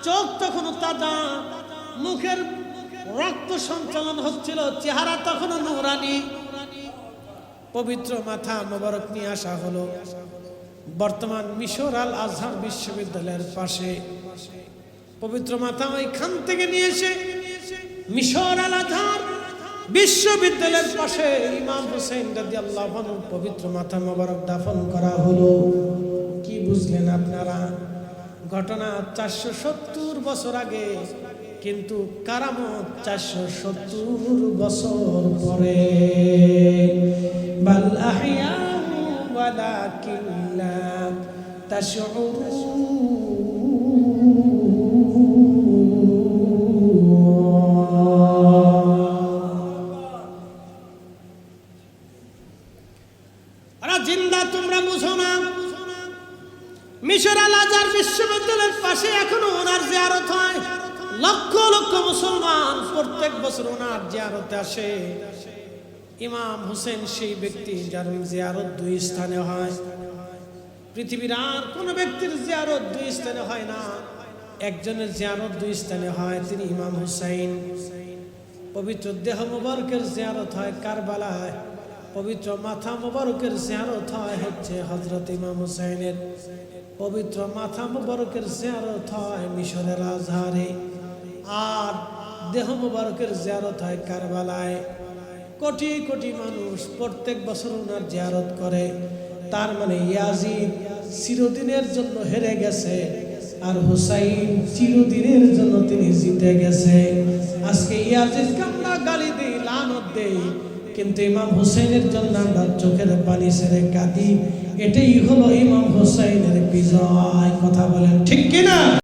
চোখ তখনও তাজা, মুখের রক্ত সঞ্চালন হচ্ছিল, চেহারা তখনও নূরানি। পবিত্র মাথা মোবারক নিয়ে আসা হলো বর্তমান মিশর আল আজহার বিশ্ববিদ্যালয়ের পাশে। পবিত্র মাথা ওইখান থেকে নিয়ে এসে মিশর আল আজহার বিশ্ববিদ্যালয়ের পাশে ইমাম হুসাইন রাদিয়াল্লাহু আনহু পবিত্র মাথা মোবারক দাফন করা হলো। কি বুঝলেন আপনারা? ঘটনা 470 বছর আগে, কিন্তু কারামত 470 বছর পরে। বাল আহইয়া ওয়ালাকিন লা তাশউরুন। জিন্দা তোমরা বুঝো না। মিশর আল আজহার বিশ্ববিদ্যালয়ের পাশে এখনো ওনার জিয়ারত হয়, লক্ষ লক্ষ মুসলমান প্রত্যেক বছর ওনার জিয়ারতে আসে। ইমাম হুসেন সেই ব্যক্তি যার জিয়ারত 2 স্থানে হয়। পৃথিবীর আর কোন ব্যক্তির জিয়ারত 2 স্থানে হয় না, একজনের জিয়ারত 2 স্থানে হয়, তিনি ইমাম হুসাইন। পবিত্র দেহ মুবারকের জিয়ারত হয় কারবালায়, পবিত্র মাথা মুবারকের জিয়ারত হয় হচ্ছে হযরত ইমাম হুসাইনের। পবিত্র মাথা মুবারকের জিয়ারত হয় মিশরের আজহারে, আর দেহ মুবারকের জিয়ারত হয় কারবালায়। কোটি কোটি মানুষ প্রত্যেক বছর ওনার জিয়ারত করে। তার মানে ইয়াজিদ চিরদিনের জন্য হেরে গেছে, আর হুসাইন চিরদিনের জন্য তিনি জিতে গেছে। আজকে ইয়াজিদকে আমরা গালি দিই, লানত দেই, কিন্তু ইমাম হুসাইনের জন্য আমরা চোখের পানি ছেড়ে কাঁদি। এটাই হলো ইমাম হুসাইনের বিজয়। কথা বলেন ঠিক কিনা?